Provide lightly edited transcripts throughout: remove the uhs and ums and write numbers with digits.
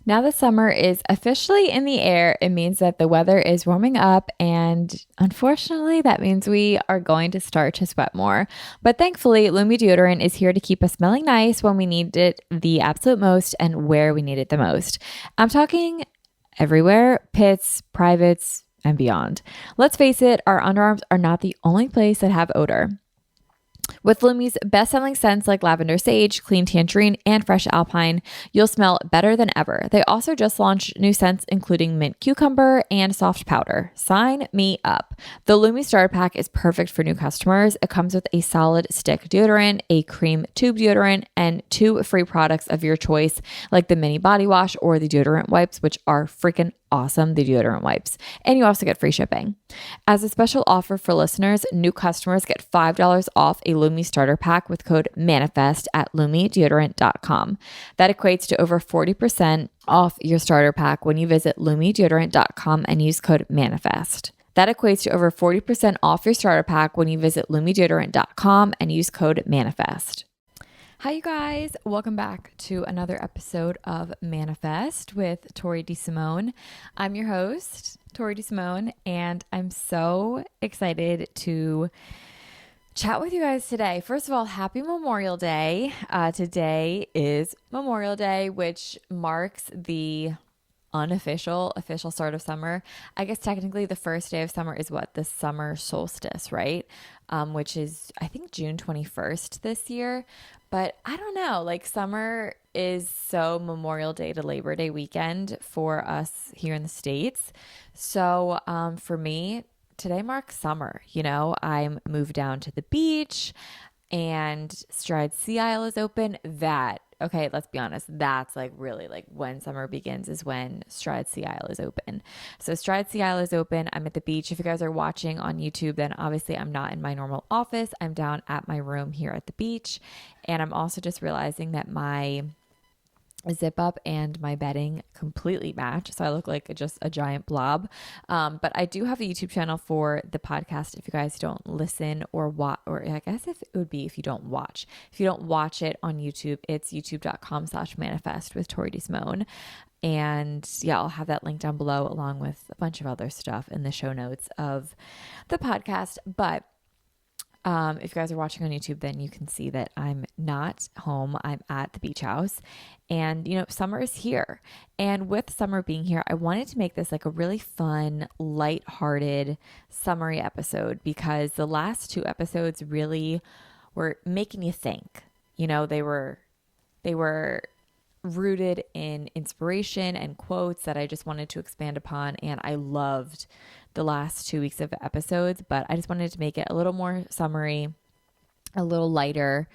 Now that summer is officially in the air, it means that the weather is warming up, and unfortunately, that means we are going to start to sweat more. But thankfully, Lumi deodorant is here to keep us smelling nice when we need it the absolute most and where we need it the most. I'm talking everywhere, pits, privates, and beyond. Let's face it, our underarms are not the only place that have odor. With Lumi's best-selling scents like lavender sage, clean tangerine, and fresh alpine, you'll smell better than ever. They also just launched new scents including mint cucumber and soft powder. Sign me up. The Lumi Starter Pack is perfect for new customers. It comes with a solid stick deodorant, a cream tube deodorant, and 2 free products of your choice like the mini body wash or the deodorant wipes, which are freaking awesome, the deodorant wipes. And you also get free shipping. As a special offer for listeners, new customers get $5 off a Lumi starter pack with code MANIFEST at lumideodorant.com. That equates to over 40% off your starter pack when you visit lumideodorant.com and use code MANIFEST. That equates to over 40% off your starter pack when you visit lumideodorant.com and use code MANIFEST. Hi, you guys. Welcome back to another episode of Manifest with Tori DeSimone. I'm your host, Tori DeSimone, and I'm so excited to chat with you guys today. First of all, happy Memorial Day. Today is Memorial Day, which marks the official start of summer. I guess technically the first day of summer is what? The summer solstice, right? Which is, I think, June 21st this year. But I don't know, like summer is so Memorial Day to Labor Day weekend for us here in the States. So for me, today marks summer. You know, I'm moved down to the beach and Stride Sea Isle is open. Okay, let's be honest, that's like really like when summer begins is when Stride Sea Isle is open. So Stride Sea Isle is open. I'm at the beach. If you guys are watching on YouTube, then obviously I'm not in my normal office. I'm down at my room here at the beach. And I'm also just realizing that my zip up and my bedding completely match. So I look like just a giant blob. But I do have a YouTube channel for the podcast. If you guys don't listen or watch, or I guess if it would be if you don't watch. If you don't watch it on YouTube, it's youtube.com/manifest with Tori DeSimone. And yeah, I'll have that link down below along with a bunch of other stuff in the show notes of the podcast. But if you guys are watching on YouTube, then you can see that I'm not home. I'm at the beach house and, you know, summer is here. And with summer being here, I wanted to make this like a really fun, lighthearted summary episode because the last 2 episodes really were making you think. You know, they were rooted in inspiration and quotes that I just wanted to expand upon. And I loved the last 2 weeks of episodes, but I just wanted to make it a little more summary, a little lighter,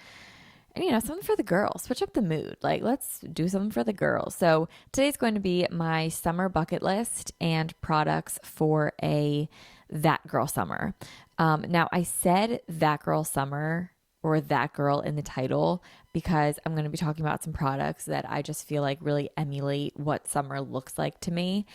and, you know, something for the girls. Switch up the mood. Like, let's do something for the girls. So today's going to be my summer bucket list and products for a That Girl Summer. Now, I said That Girl Summer or That Girl in the title because I'm going to be talking about some products that I just feel like really emulate what summer looks like to me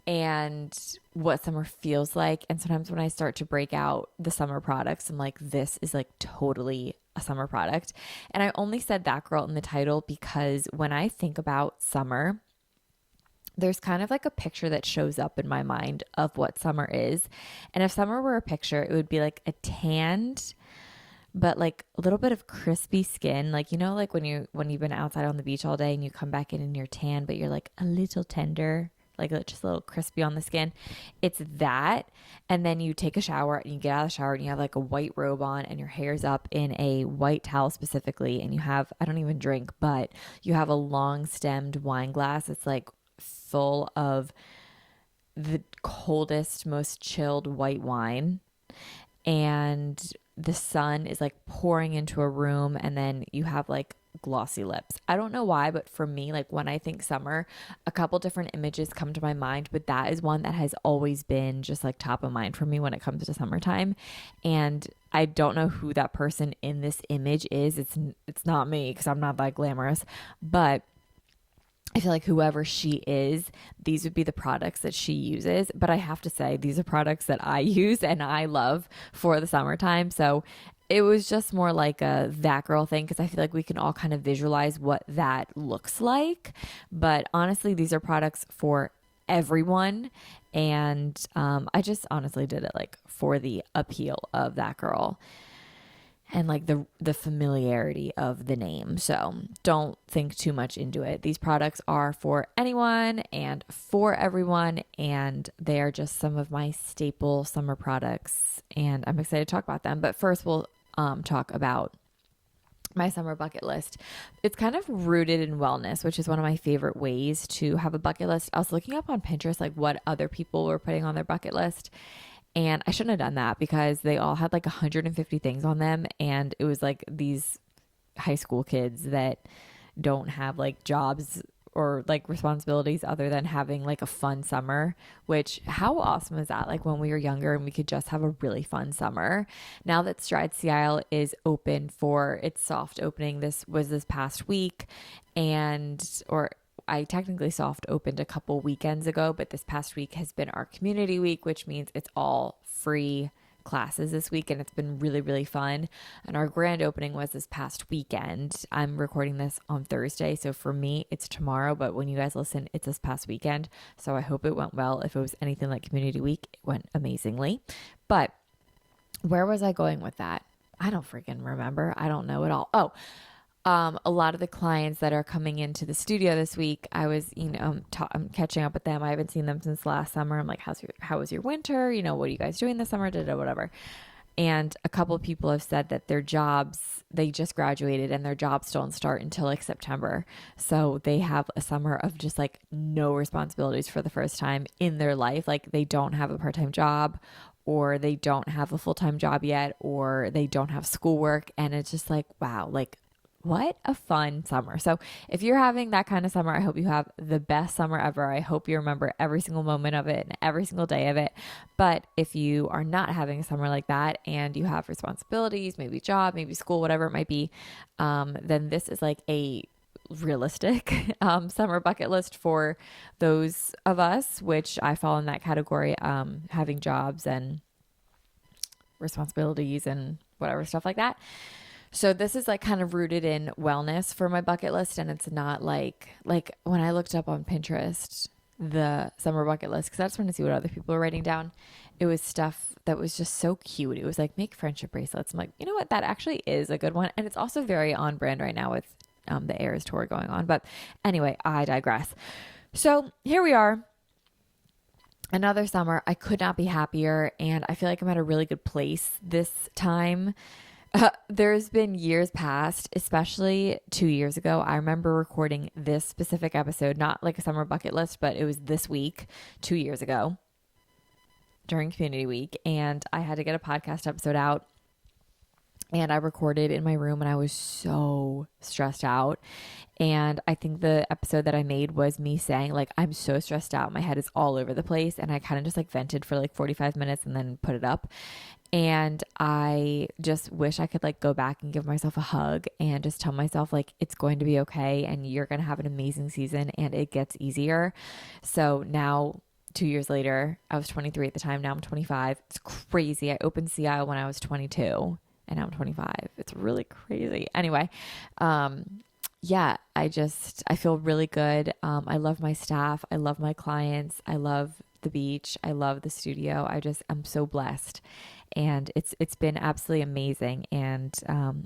and what summer feels like. And sometimes when I start to break out the summer products, I'm like, this is like totally a summer product. And I only said That Girl in the title because when I think about summer, there's kind of like a picture that shows up in my mind of what summer is. And if summer were a picture, it would be like a tanned, but like a little bit of crispy skin. Like, you know, like when you've been outside on the beach all day and you come back in and you're tan, but you're like a little tender, like just a little crispy on the skin. It's that. And then you take a shower and you get out of the shower and you have like a white robe on and your hair's up in a white towel specifically. And you have, I don't even drink, but you have a long stemmed wine glass. It's like full of the coldest, most chilled white wine. And the sun is like pouring into a room and then you have like glossy lips. I don't know why, but for me, like when I think summer, a couple different images come to my mind, but that is one that has always been just like top of mind for me when it comes to summertime. And I don't know who that person in this image is. It's not me because I'm not that glamorous, but I feel like whoever she is, these would be the products that she uses. But I have to say, these are products that I use and I love for the summertime. So it was just more like a that girl thing because I feel like we can all kind of visualize what that looks like. But honestly, these are products for everyone. And I just honestly did it like for the appeal of that girl and like the familiarity of the name. So don't think too much into it. These products are for anyone and for everyone, and they are just some of my staple summer products, and I'm excited to talk about them. But first, we'll talk about my summer bucket list. It's kind of rooted in wellness, which is one of my favorite ways to have a bucket list. I was looking up on Pinterest like what other people were putting on their bucket list, and I shouldn't have done that because they all had like 150 things on them. And it was like these high school kids that don't have like jobs or like responsibilities other than having like a fun summer, which how awesome is that? Like when we were younger and we could just have a really fun summer. Now that Stride Sea Isle is open for its soft opening, this was this past week, or I technically soft opened a couple weekends ago, but this past week has been our community week, which means it's all free classes this week, and it's been really, really fun. And our grand opening was this past weekend. I'm recording this on Thursday, so for me, it's tomorrow, but when you guys listen, it's this past weekend. So I hope it went well. If it was anything like community week, it went amazingly. But where was I going with that? I don't freaking remember. I don't know at all. Oh, a lot of the clients that are coming into the studio this week, I was, I'm catching up with them. I haven't seen them since last summer. I'm like, how was your winter? What are you guys doing this summer? Whatever. And a couple of people have said that their jobs, they just graduated and their jobs don't start until like September. So they have a summer of just like no responsibilities for the first time in their life. Like they don't have a part-time job, or they don't have a full-time job yet, or they don't have schoolwork. And it's just like, wow, like what a fun summer. So if you're having that kind of summer, I hope you have the best summer ever. I hope you remember every single moment of it and every single day of it. But if you are not having a summer like that and you have responsibilities, maybe job, maybe school, whatever it might be, then this is like a realistic summer bucket list for those of us, which I fall in that category, having jobs and responsibilities and whatever stuff like that. So this is like kind of rooted in wellness for my bucket list. And it's not like when I looked up on Pinterest, the summer bucket list, because I just wanted to see what other people were writing down. It was stuff that was just so cute. It was like, make friendship bracelets. I'm like, you know what? That actually is a good one. And it's also very on brand right now with the Eras tour going on. But anyway, I digress. So here we are. Another summer. I could not be happier. And I feel like I'm at a really good place this time. There's been years past, especially 2 years ago. I remember recording this specific episode, not like a summer bucket list, but it was this week, 2 years ago during community week. And I had to get a podcast episode out, and I recorded in my room, and I was so stressed out. And I think the episode that I made was me saying like, I'm so stressed out. My head is all over the place. And I kind of just like vented for like 45 minutes and then put it up. And I just wish I could like go back and give myself a hug and just tell myself like, it's going to be okay. And you're going to have an amazing season, and it gets easier. So now 2 years later, I was 23 at the time. Now I'm 25. It's crazy. I opened CI when I was 22 and now I'm 25. It's really crazy. Anyway, yeah, I feel really good. I love my staff. I love my clients. I love the beach. I love the studio. I'm so blessed, and it's been absolutely amazing. And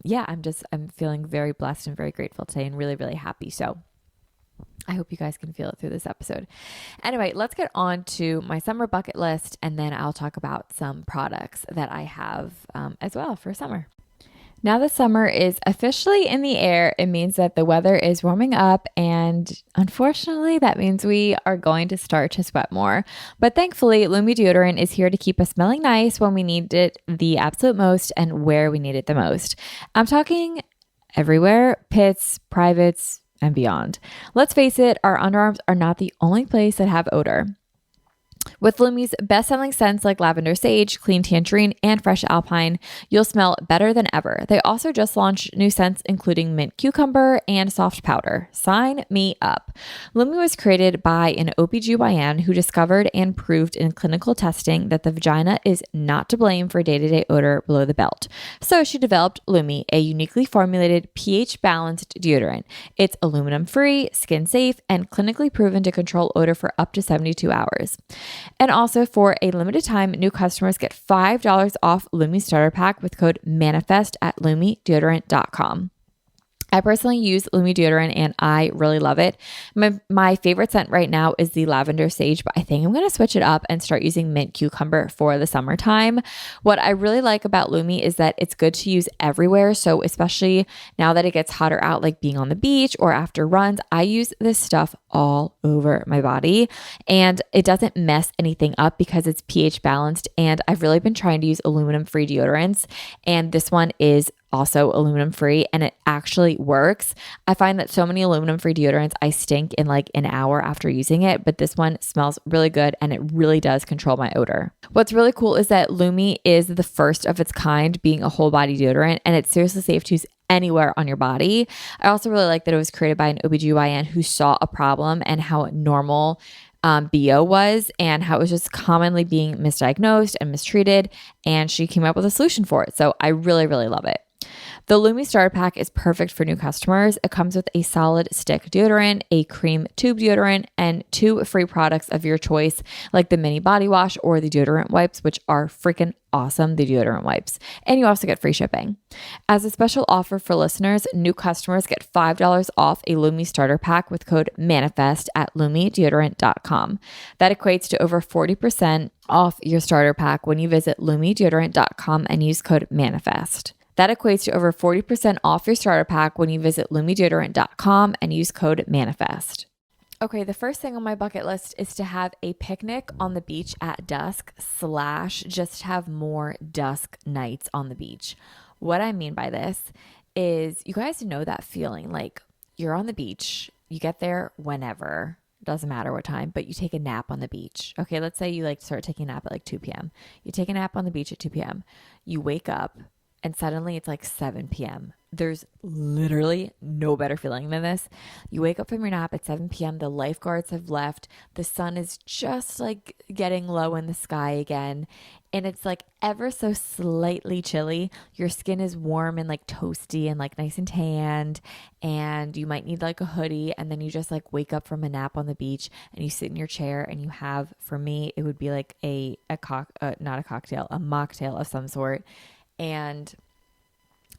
yeah, I'm feeling very blessed and very grateful today, and really, really happy. So I hope you guys can feel it through this episode. Anyway, let's get on to my summer bucket list, and then I'll talk about some products that I have as well for summer. Now that summer is officially in the air, it means that the weather is warming up, and unfortunately, that means we are going to start to sweat more. But thankfully, Lumi deodorant is here to keep us smelling nice when we need it the absolute most and where we need it the most. I'm talking everywhere, pits, privates, and beyond. Let's face it, our underarms are not the only place that have odor. With Lumi's best-selling scents like lavender sage, clean tangerine, and fresh alpine, you'll smell better than ever. They also just launched new scents including mint cucumber and soft powder. Sign me up. Lumi was created by an OBGYN who discovered and proved in clinical testing that the vagina is not to blame for day-to-day odor below the belt. So she developed Lumi, a uniquely formulated pH-balanced deodorant. It's aluminum-free, skin-safe, and clinically proven to control odor for up to 72 hours. And also for a limited time, new customers get $5 off Lumi Starter Pack with code MANIFEST at lumideodorant.com. I personally use Lumi deodorant and I really love it. My favorite scent right now is the lavender sage, but I think I'm going to switch it up and start using mint cucumber for the summertime. What I really like about Lumi is that it's good to use everywhere. So especially now that it gets hotter out, like being on the beach or after runs, I use this stuff all over my body and it doesn't mess anything up because it's pH balanced. And I've really been trying to use aluminum free deodorants, and this one is also aluminum free and it actually works. I find that so many aluminum free deodorants, I stink in like an hour after using it, but this one smells really good and it really does control my odor. What's really cool is that Lumi is the first of its kind being a whole body deodorant, and it's seriously safe to use anywhere on your body. I also really like that it was created by an OBGYN who saw a problem and how normal BO was and how it was just commonly being misdiagnosed and mistreated, and she came up with a solution for it. So I really, really love it. The Lumi Starter Pack is perfect for new customers. It comes with a solid stick deodorant, a cream tube deodorant, and 2 free products of your choice, like the mini body wash or the deodorant wipes, which are freaking awesome, the deodorant wipes. And you also get free shipping. As a special offer for listeners, new customers get $5 off a Lumi Starter Pack with code MANIFEST at lumideodorant.com. That equates to over 40% off your starter pack when you visit lumideodorant.com and use code MANIFEST. That equates to over 40% off your starter pack when you visit lumideodorant.com and use code MANIFEST. Okay, the first thing on my bucket list is to have a picnic on the beach at dusk / just have more dusk nights on the beach. What I mean by this is, you guys know that feeling like you're on the beach, you get there whenever, doesn't matter what time, but you take a nap on the beach. Okay, let's say you like start taking a nap at like 2 p.m. You take a nap on the beach at 2 p.m. You wake up and suddenly it's like 7 p.m. There's literally no better feeling than this. You wake up from your nap at 7 p.m. The lifeguards have left. The sun is just like getting low in the sky again. And it's like ever so slightly chilly. Your skin is warm and like toasty and like nice and tanned. And you might need like a hoodie. And then you just like wake up from a nap on the beach and you sit in your chair and you have, for me, it would be like not a cocktail, a mocktail of some sort. And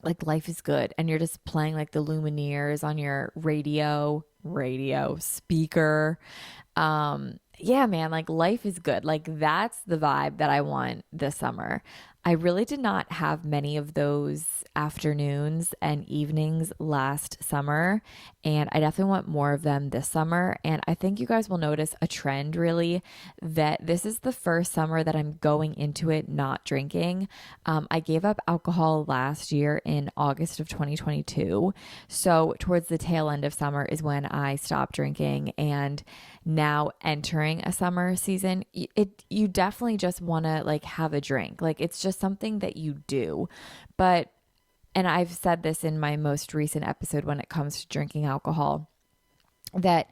like life is good, and you're just playing like the Lumineers on your radio speaker. Yeah, man, like life is good. Like that's the vibe that I want this summer. I really did not have many of those afternoons and evenings last summer, and I definitely want more of them this summer. And I think you guys will notice a trend, really, that this is the first summer that I'm going into it not drinking. I gave up alcohol last year in August of 2022. So towards the tail end of summer is when I stopped drinking, and now entering a summer season, you definitely just want to like have a drink. Like it's just something that you do. But, and I've said this in my most recent episode when it comes to drinking alcohol, that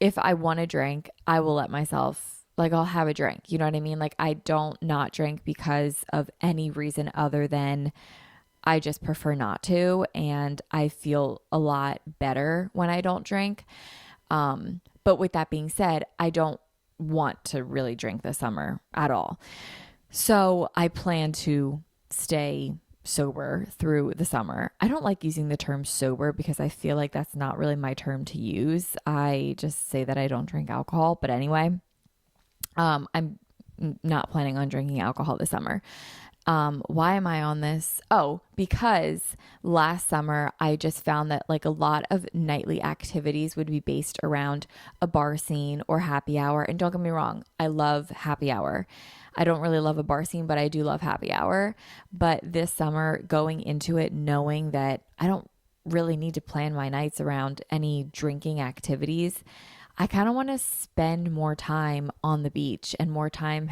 if I want to drink, I will let myself, like I'll have a drink. You know what I mean? Like I don't not drink because of any reason other than I just prefer not to. And I feel a lot better when I don't drink. But with that being said, I don't want to really drink this summer at all. So I plan to stay sober through the summer. I don't like using the term sober because I feel like that's not really my term to use. I just say that I don't drink alcohol. But anyway, I'm not planning on drinking alcohol this summer. Why am I on this? Oh, because last summer I just found that like a lot of nightly activities would be based around a bar scene or happy hour. And don't get me wrong, I love happy hour. I don't really love a bar scene, but I do love happy hour. But this summer, going into it, knowing that I don't really need to plan my nights around any drinking activities, I kind of want to spend more time on the beach and more time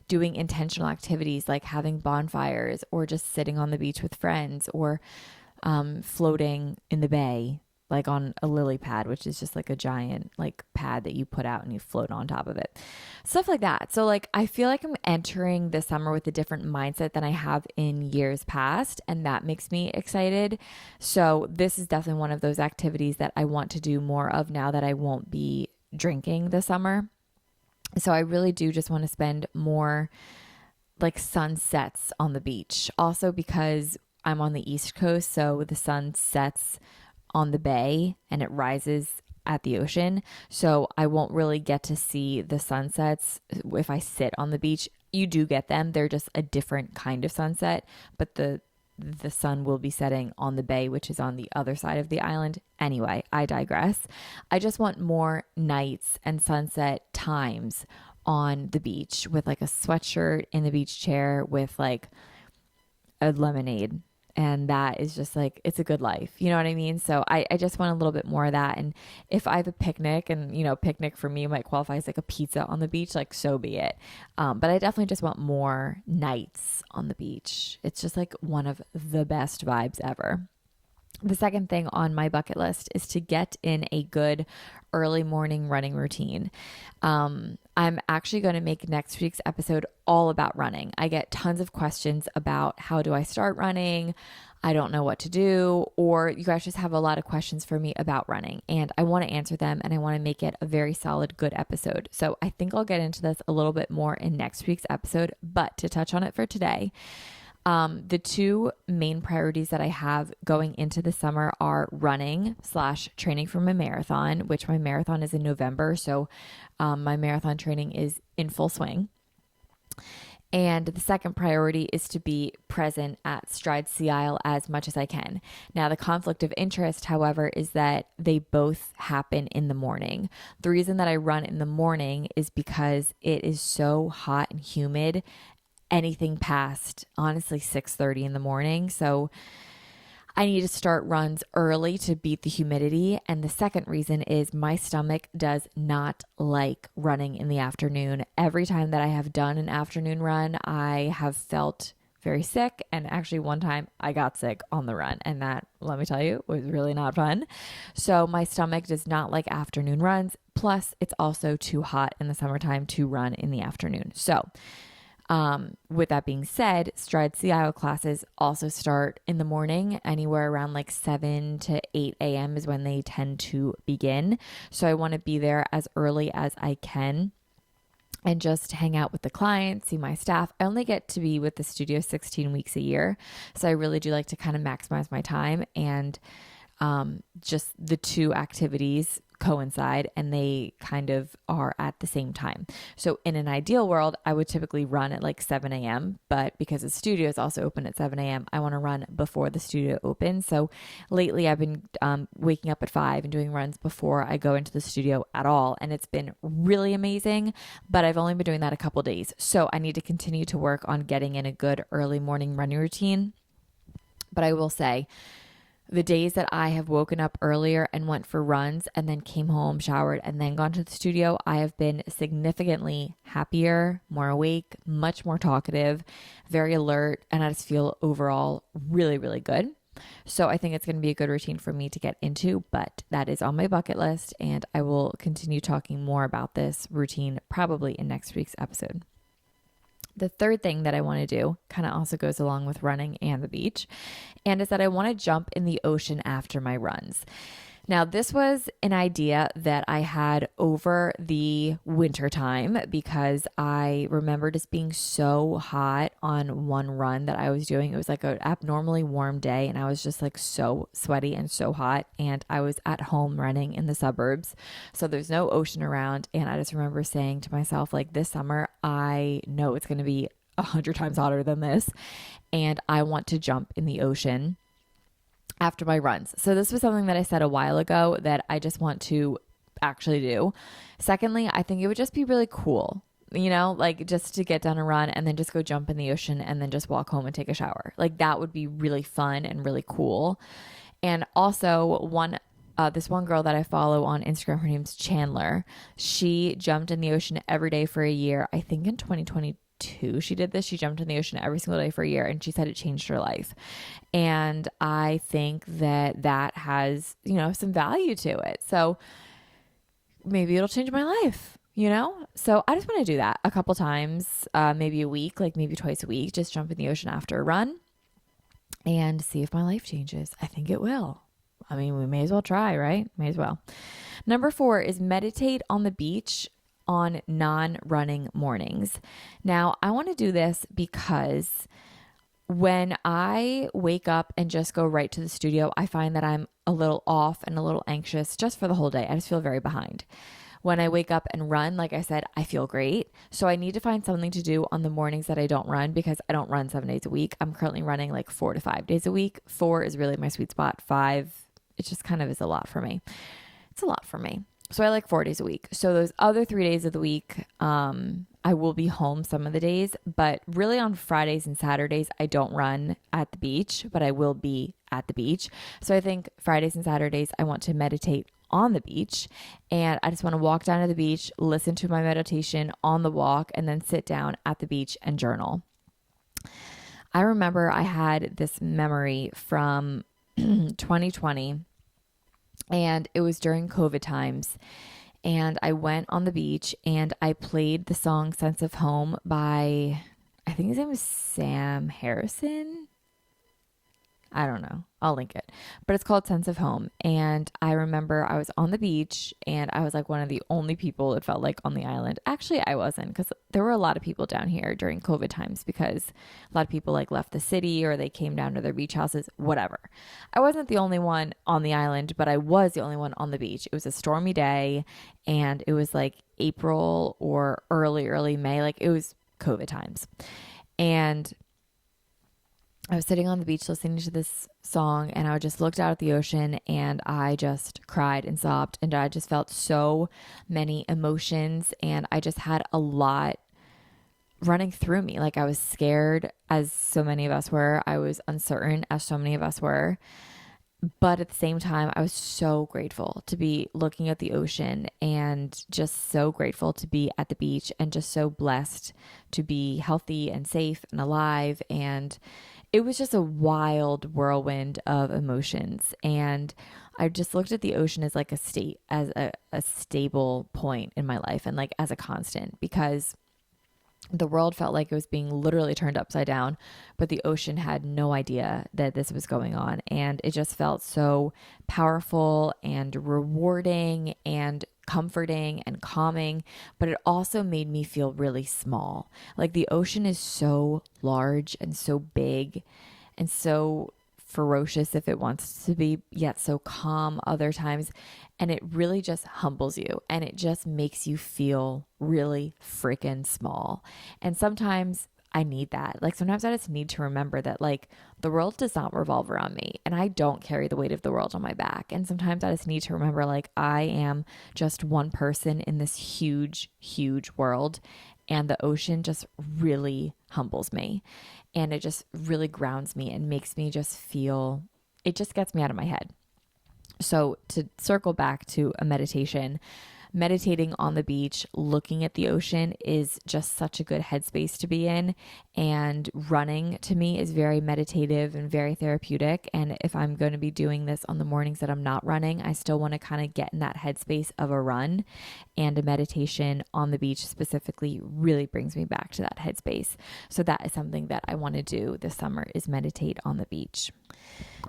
doing intentional activities like having bonfires or just sitting on the beach with friends or floating in the bay, like on a lily pad, which is just like a giant like pad that you put out and you float on top of it. Stuff like that. So like I feel like I'm entering the summer with a different mindset than I have in years past, and that makes me excited. So this is definitely one of those activities that I want to do more of now that I won't be drinking this summer. So I really do just want to spend more like sunsets on the beach. Also because I'm on the East Coast, so the sun sets on the bay and it rises at the ocean. So I won't really get to see the sunsets if I sit on the beach. You do get them. They're just a different kind of sunset, but the sun will be setting on the bay, which is on the other side of the island. Anyway, I digress. I just want more nights and sunset times on the beach with like a sweatshirt in the beach chair with like a lemonade. And that is just like, it's a good life. You know what I mean? So I just want a little bit more of that. And if I have a picnic, and, you know, picnic for me might qualify as like a pizza on the beach, like so be it. But I definitely just want more nights on the beach. It's just like one of the best vibes ever. The second thing on my bucket list is to get in a good early morning running routine. I'm actually going to make next week's episode all about running. I get tons of questions about how do I start running? I don't know what to do, or you guys just have a lot of questions for me about running, and I want to answer them, and I want to make it a very solid, good episode. So I think I'll get into this a little bit more in next week's episode, but to touch on it for today, the two main priorities that I have going into the summer are running / training for my marathon, which my marathon is in November. So my marathon training is in full swing. And the second priority is to be present at Stride Sea Isle as much as I can. Now, the conflict of interest, however, is that they both happen in the morning. The reason that I run in the morning is because it is so hot and humid, anything past honestly 6:30 in the morning. So I need to start runs early to beat the humidity. And the second reason is my stomach does not like running in the afternoon. Every time that I have done an afternoon run, I have felt very sick. And actually one time I got sick on the run, and that, let me tell you, was really not fun. So my stomach does not like afternoon runs. Plus it's also too hot in the summertime to run in the afternoon. So with that being said, Stride Sea Isle classes also start in the morning, anywhere around like 7 to 8 a.m. is when they tend to begin. So I want to be there as early as I can and just hang out with the clients, see my staff. I only get to be with the studio 16 weeks a year. So I really do like to kind of maximize my time, and just the two activities coincide and they kind of are at the same time. So in an ideal world, I would typically run at like 7 a.m. But because the studio is also open at 7 a.m., I want to run before the studio opens. So lately I've been waking up at 5 and doing runs before I go into the studio at all. And it's been really amazing, but I've only been doing that a couple days. So I need to continue to work on getting in a good early morning running routine. But I will say, the days that I have woken up earlier and went for runs and then came home, showered, and then gone to the studio, I have been significantly happier, more awake, much more talkative, very alert, and I just feel overall really, really good. So I think it's going to be a good routine for me to get into, but that is on my bucket list, and I will continue talking more about this routine probably in next week's episode. The third thing that I want to do kind of also goes along with running and the beach, and is that I want to jump in the ocean after my runs. Now, this was an idea that I had over the winter time because I remember just being so hot on one run that I was doing. It was like an abnormally warm day, and I was just like so sweaty and so hot, and I was at home running in the suburbs. So there's no ocean around, and I just remember saying to myself, like, this summer, I know it's going to be 100 times hotter than this, and I want to jump in the ocean after my runs. So this was something that I said a while ago that I just want to actually do. Secondly, I think it would just be really cool, you know, like just to get done a run and then just go jump in the ocean and then just walk home and take a shower. Like that would be really fun and really cool. And also one this one girl that I follow on Instagram, her name's Chandler. She jumped in the ocean every day for a year. I think in 2022 she did this. She jumped in the ocean every single day for a year, and she said it changed her life. And I think that that has, some value to it. So maybe it'll change my life. So I just want to do that a couple times, maybe a week, like maybe twice a week, just jump in the ocean after a run and see if my life changes. I think it will. I mean, we may as well try, right? May as well. Number 4 is meditate on the beach on non-running mornings. Now, I want to do this because when I wake up and just go right to the studio, I find that I'm a little off and a little anxious just for the whole day. I just feel very behind. When I wake up and run, like I said, I feel great. So I need to find something to do on the mornings that I don't run, because I don't run 7 days a week. I'm currently running like 4 to 5 days a week. 4 is really my sweet spot. 5, it just kind of is a lot for me. It's a lot for me. So I like 4 days a week. So those other 3 days of the week, I will be home some of the days, but really on Fridays and Saturdays, I don't run at the beach, but I will be at the beach. So I think Fridays and Saturdays, I want to meditate on the beach, and I just want to walk down to the beach, listen to my meditation on the walk, and then sit down at the beach and journal. I remember I had this memory from 2020, and it was during COVID times, and I went on the beach and I played the song Sense of Home by, I think his name was Sam Harrison. I don't know. I'll link it. But it's called Sense of Home. And I remember I was on the beach and I was like one of the only people, it felt like, on the island. Actually, I wasn't, because there were a lot of people down here during COVID times, because a lot of people like left the city or they came down to their beach houses, whatever. I wasn't the only one on the island, but I was the only one on the beach. It was a stormy day and it was like April or early May. Like it was COVID times. And I was sitting on the beach listening to this song, and I just looked out at the ocean and I just cried and sobbed, and I just felt so many emotions, and I just had a lot running through me. Like I was scared, as so many of us were. I was uncertain, as so many of us were. But at the same time, I was so grateful to be looking at the ocean, and just so grateful to be at the beach, and just so blessed to be healthy and safe and alive. And it was just a wild whirlwind of emotions. And I just looked at the ocean as like as a stable point in my life, and like as a constant, because the world felt like it was being literally turned upside down, but the ocean had no idea that this was going on. And it just felt so powerful and rewarding and comforting and calming, but it also made me feel really small. Like the ocean is so large and so big and so ferocious if it wants to be, yet so calm other times. And it really just humbles you, and it just makes you feel really freaking small. And sometimes I need that. Like sometimes I just need to remember that like the world does not revolve around me, and I don't carry the weight of the world on my back. And sometimes I just need to remember like I am just one person in this huge, huge world, and the ocean just really humbles me, and it just really grounds me and makes me just feel, it just gets me out of my head. So to circle back to a meditation, meditating on the beach, looking at the ocean is just such a good headspace to be in. And running to me is very meditative and very therapeutic. And if I'm going to be doing this on the mornings that I'm not running, I still want to kind of get in that headspace of a run. And a meditation on the beach specifically really brings me back to that headspace. So that is something that I want to do this summer, is meditate on the beach.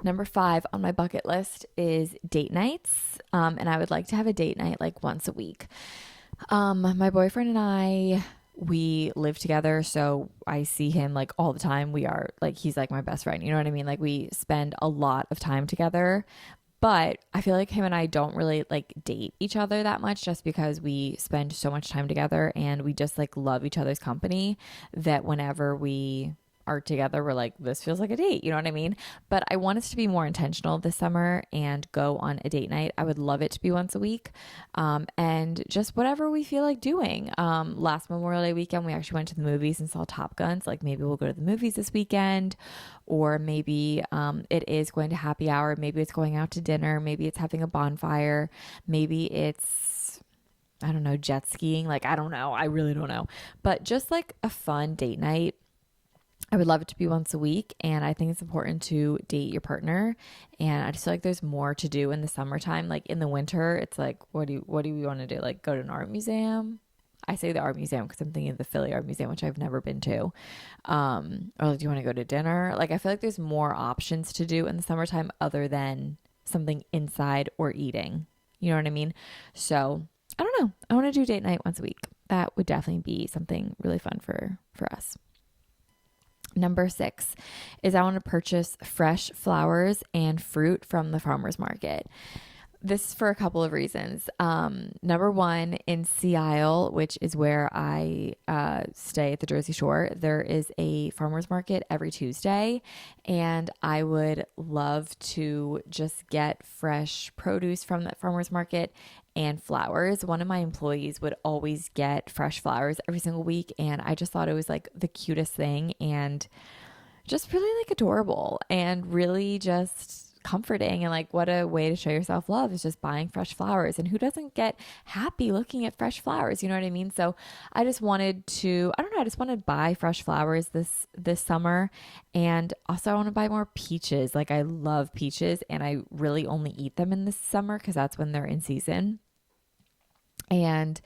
Number 5 on my bucket list is date nights. And I would like to have a date night like once a week. My boyfriend and I, we live together, so I see him like all the time. We are like, he's like my best friend. You know what I mean? Like we spend a lot of time together, but I feel like him and I don't really like date each other that much, just because we spend so much time together and we just like love each other's company, that whenever we are together, we're like, this feels like a date. You know what I mean? But I want us to be more intentional this summer and go on a date night. I would love it to be once a week. And just whatever we feel like doing. Last Memorial Day weekend, we actually went to the movies and saw Top Guns. Like maybe we'll go to the movies this weekend, or maybe it is going to happy hour. Maybe it's going out to dinner. Maybe it's having a bonfire. Maybe it's, I don't know, jet skiing. Like, I don't know. I really don't know. But just like a fun date night. I would love it to be once a week, and I think it's important to date your partner. And I just feel like there's more to do in the summertime. Like in the winter, it's like, what do we want to do? Like go to an art museum? I say the art museum because I'm thinking of the Philly Art Museum, which I've never been to. Or like, do you want to go to dinner? Like I feel like there's more options to do in the summertime other than something inside or eating. You know what I mean? So I don't know. I want to do date night once a week. That would definitely be something really fun for us. Number 6 is I want to purchase fresh flowers and fruit from the farmer's market. This is for a couple of reasons. Number 1, in Sea Isle, which is where I stay at the Jersey Shore, there is a farmer's market every Tuesday, and I would love to just get fresh produce from that farmer's market and flowers. One of my employees would always get fresh flowers every single week, and I just thought it was like the cutest thing and just really like adorable and really just comforting, and like what a way to show yourself love is just buying fresh flowers. And who doesn't get happy looking at fresh flowers? You know what I mean? So I just wanted to, I don't know, I just wanted to buy fresh flowers this summer. And also I want to buy more peaches. Like I love peaches, and I really only eat them in the summer because that's when they're in season. And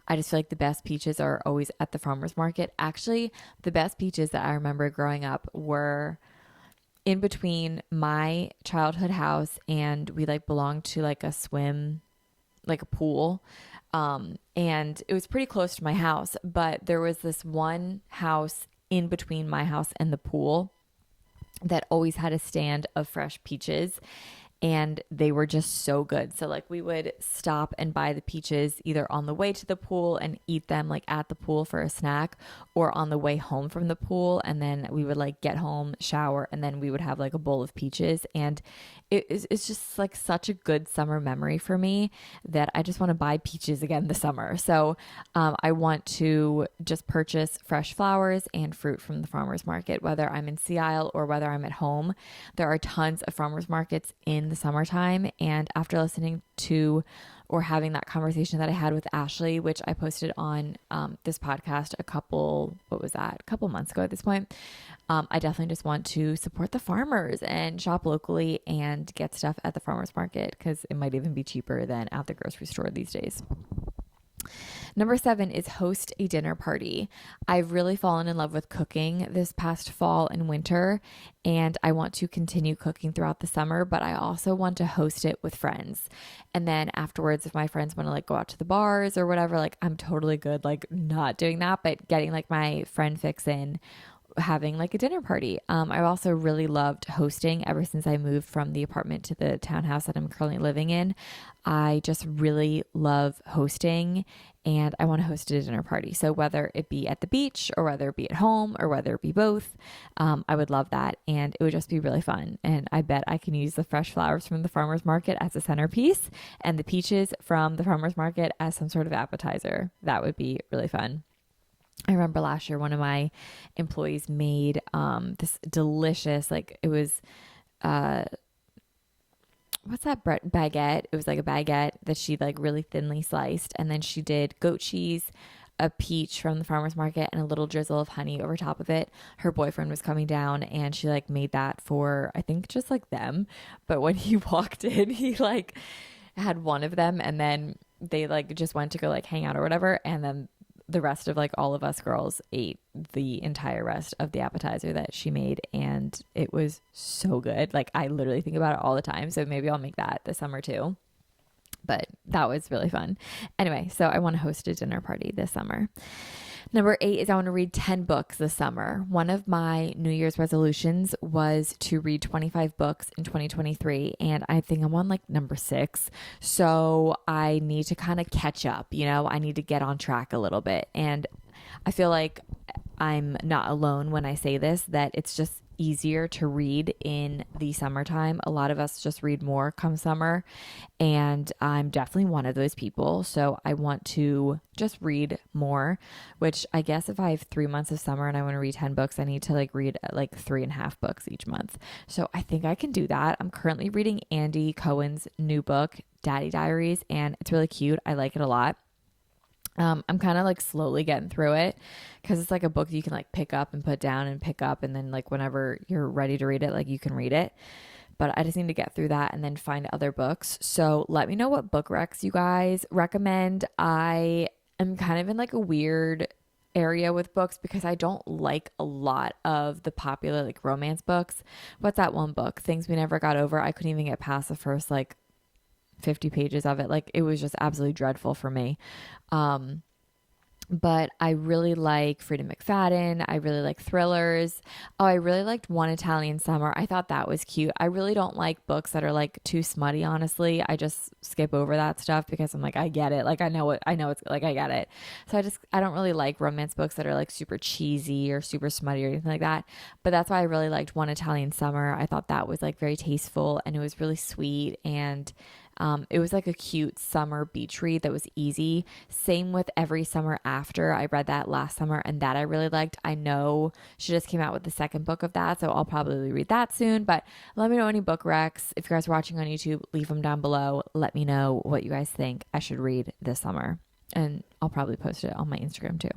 I just feel like the best peaches are always at the farmer's market. Actually, the best peaches that I remember growing up were in between my childhood house, and we like belonged to like a swim, like a pool. And it was pretty close to my house, but there was this one house in between my house and the pool that always had a stand of fresh peaches, and they were just so good. So like we would stop and buy the peaches either on the way to the pool and eat them like at the pool for a snack, or on the way home from the pool, and then we would like get home, shower, and then we would have like a bowl of peaches. And it's just like such a good summer memory for me that I just want to buy peaches again this summer. So I want to just purchase fresh flowers and fruit from the farmer's market, whether I'm in Sea Isle or whether I'm at home. There are tons of farmer's markets in the summertime. And after listening to or having that conversation that I had with Ashley, which I posted on this podcast a couple months ago at this point, I definitely just want to support the farmers and shop locally and get stuff at the farmer's market because it might even be cheaper than at the grocery store these days. Number 7 is host a dinner party. I've really fallen in love with cooking this past fall and winter, and I want to continue cooking throughout the summer, but I also want to host it with friends. And then afterwards, if my friends want to like go out to the bars or whatever, like I'm totally good like not doing that, but getting like my friend fix in, having like a dinner party. I've also really loved hosting ever since I moved from the apartment to the townhouse that I'm currently living in. I just really love hosting, and I want to host a dinner party. So whether it be at the beach or whether it be at home or whether it be both, I would love that. And it would just be really fun. And I bet I can use the fresh flowers from the farmer's market as a centerpiece and the peaches from the farmer's market as some sort of appetizer. That would be really fun. I remember last year one of my employees made this delicious, like it was, what's that bread baguette? It was like a baguette that she like really thinly sliced. And then she did goat cheese, a peach from the farmer's market, and a little drizzle of honey over top of it. Her boyfriend was coming down, and she like made that for, I think, just like them. But when he walked in, he like had one of them, and then they like just went to go like hang out or whatever. And then the rest of like all of us girls ate the entire rest of the appetizer that she made, and it was so good. Like I literally think about it all the time. So maybe I'll make that this summer too. But that was really fun. Anyway, so I want to host a dinner party this summer. Number 8 is I want to read 10 books this summer. One of my New Year's resolutions was to read 25 books in 2023, and I think I'm on like number 6. So I need to kind of catch up, you know, I need to get on track a little bit. And I feel like I'm not alone when I say this, that it's just easier to read in the summertime. A lot of us just read more come summer, and I'm definitely one of those people. So I want to just read more, which I guess if I have 3 months of summer and I want to read 10 books, I need to like read like 3.5 books each month. So I think I can do that. I'm currently reading Andy Cohen's new book, Daddy Diaries, and it's really cute. I like it a lot. I'm kind of like slowly getting through it because it's like a book you can like pick up and put down and pick up. And then like whenever you're ready to read it, like you can read it. But I just need to get through that and then find other books. So let me know what book recs you guys recommend. I am kind of in like a weird area with books because I don't like a lot of the popular like romance books. What's that one book? Things We Never Got Over. I couldn't even get past the first like 50 pages of it. Like it was just absolutely dreadful for me. But I really like Frida McFadden. I really like thrillers. Oh, I really liked One Italian Summer. I thought that was cute. I really don't like books that are like too smutty, honestly. I just skip over that stuff because I'm like, I get it. Like I know it's like I get it. So I don't really like romance books that are like super cheesy or super smutty or anything like that. But that's why I really liked One Italian Summer. I thought that was like very tasteful and it was really sweet, and it was like a cute summer beach read that was easy. Same with Every Summer After. I read that last summer and that I really liked. I know she just came out with the second book of that, so I'll probably read that soon. But let me know any book recs. If you guys are watching on YouTube, leave them down below. Let me know what you guys think I should read this summer. And I'll probably post it on my Instagram too.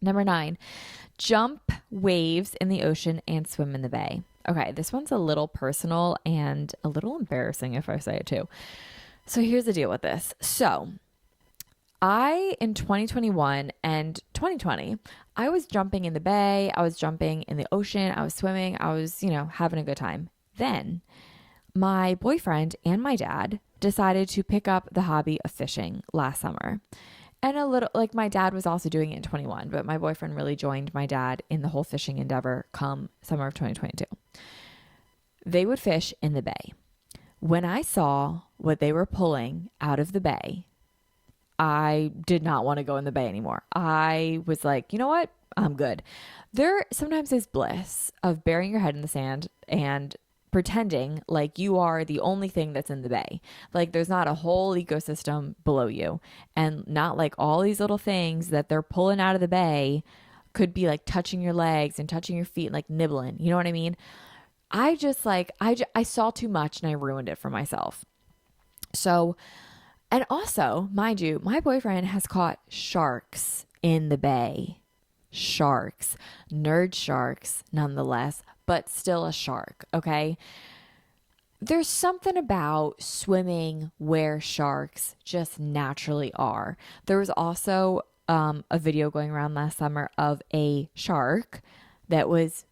Number 9, jump waves in the ocean and swim in the bay. Okay, this one's a little personal and a little embarrassing if I say it too. So here's the deal with this. So in 2021 and 2020, I was jumping in the bay, I was jumping in the ocean, I was swimming, I was, having a good time. Then my boyfriend and my dad decided to pick up the hobby of fishing last summer. And a little like my dad was also doing it in 21, but my boyfriend really joined my dad in the whole fishing endeavor come summer of 2022. They would fish in the bay. When I saw what they were pulling out of the bay, I did not want to go in the bay anymore. I was like, you know what? I'm good. There sometimes is bliss of burying your head in the sand and pretending like you are the only thing that's in the bay. Like there's not a whole ecosystem below you, and not like all these little things that they're pulling out of the bay could be like touching your legs and touching your feet and like nibbling. You know what I mean? I just like, I saw too much and I ruined it for myself. So, and also, mind you, my boyfriend has caught sharks in the bay. Sharks, nerd sharks, nonetheless, but still a shark, okay? There's something about swimming where sharks just naturally are. There was also a video going around last summer of a shark that was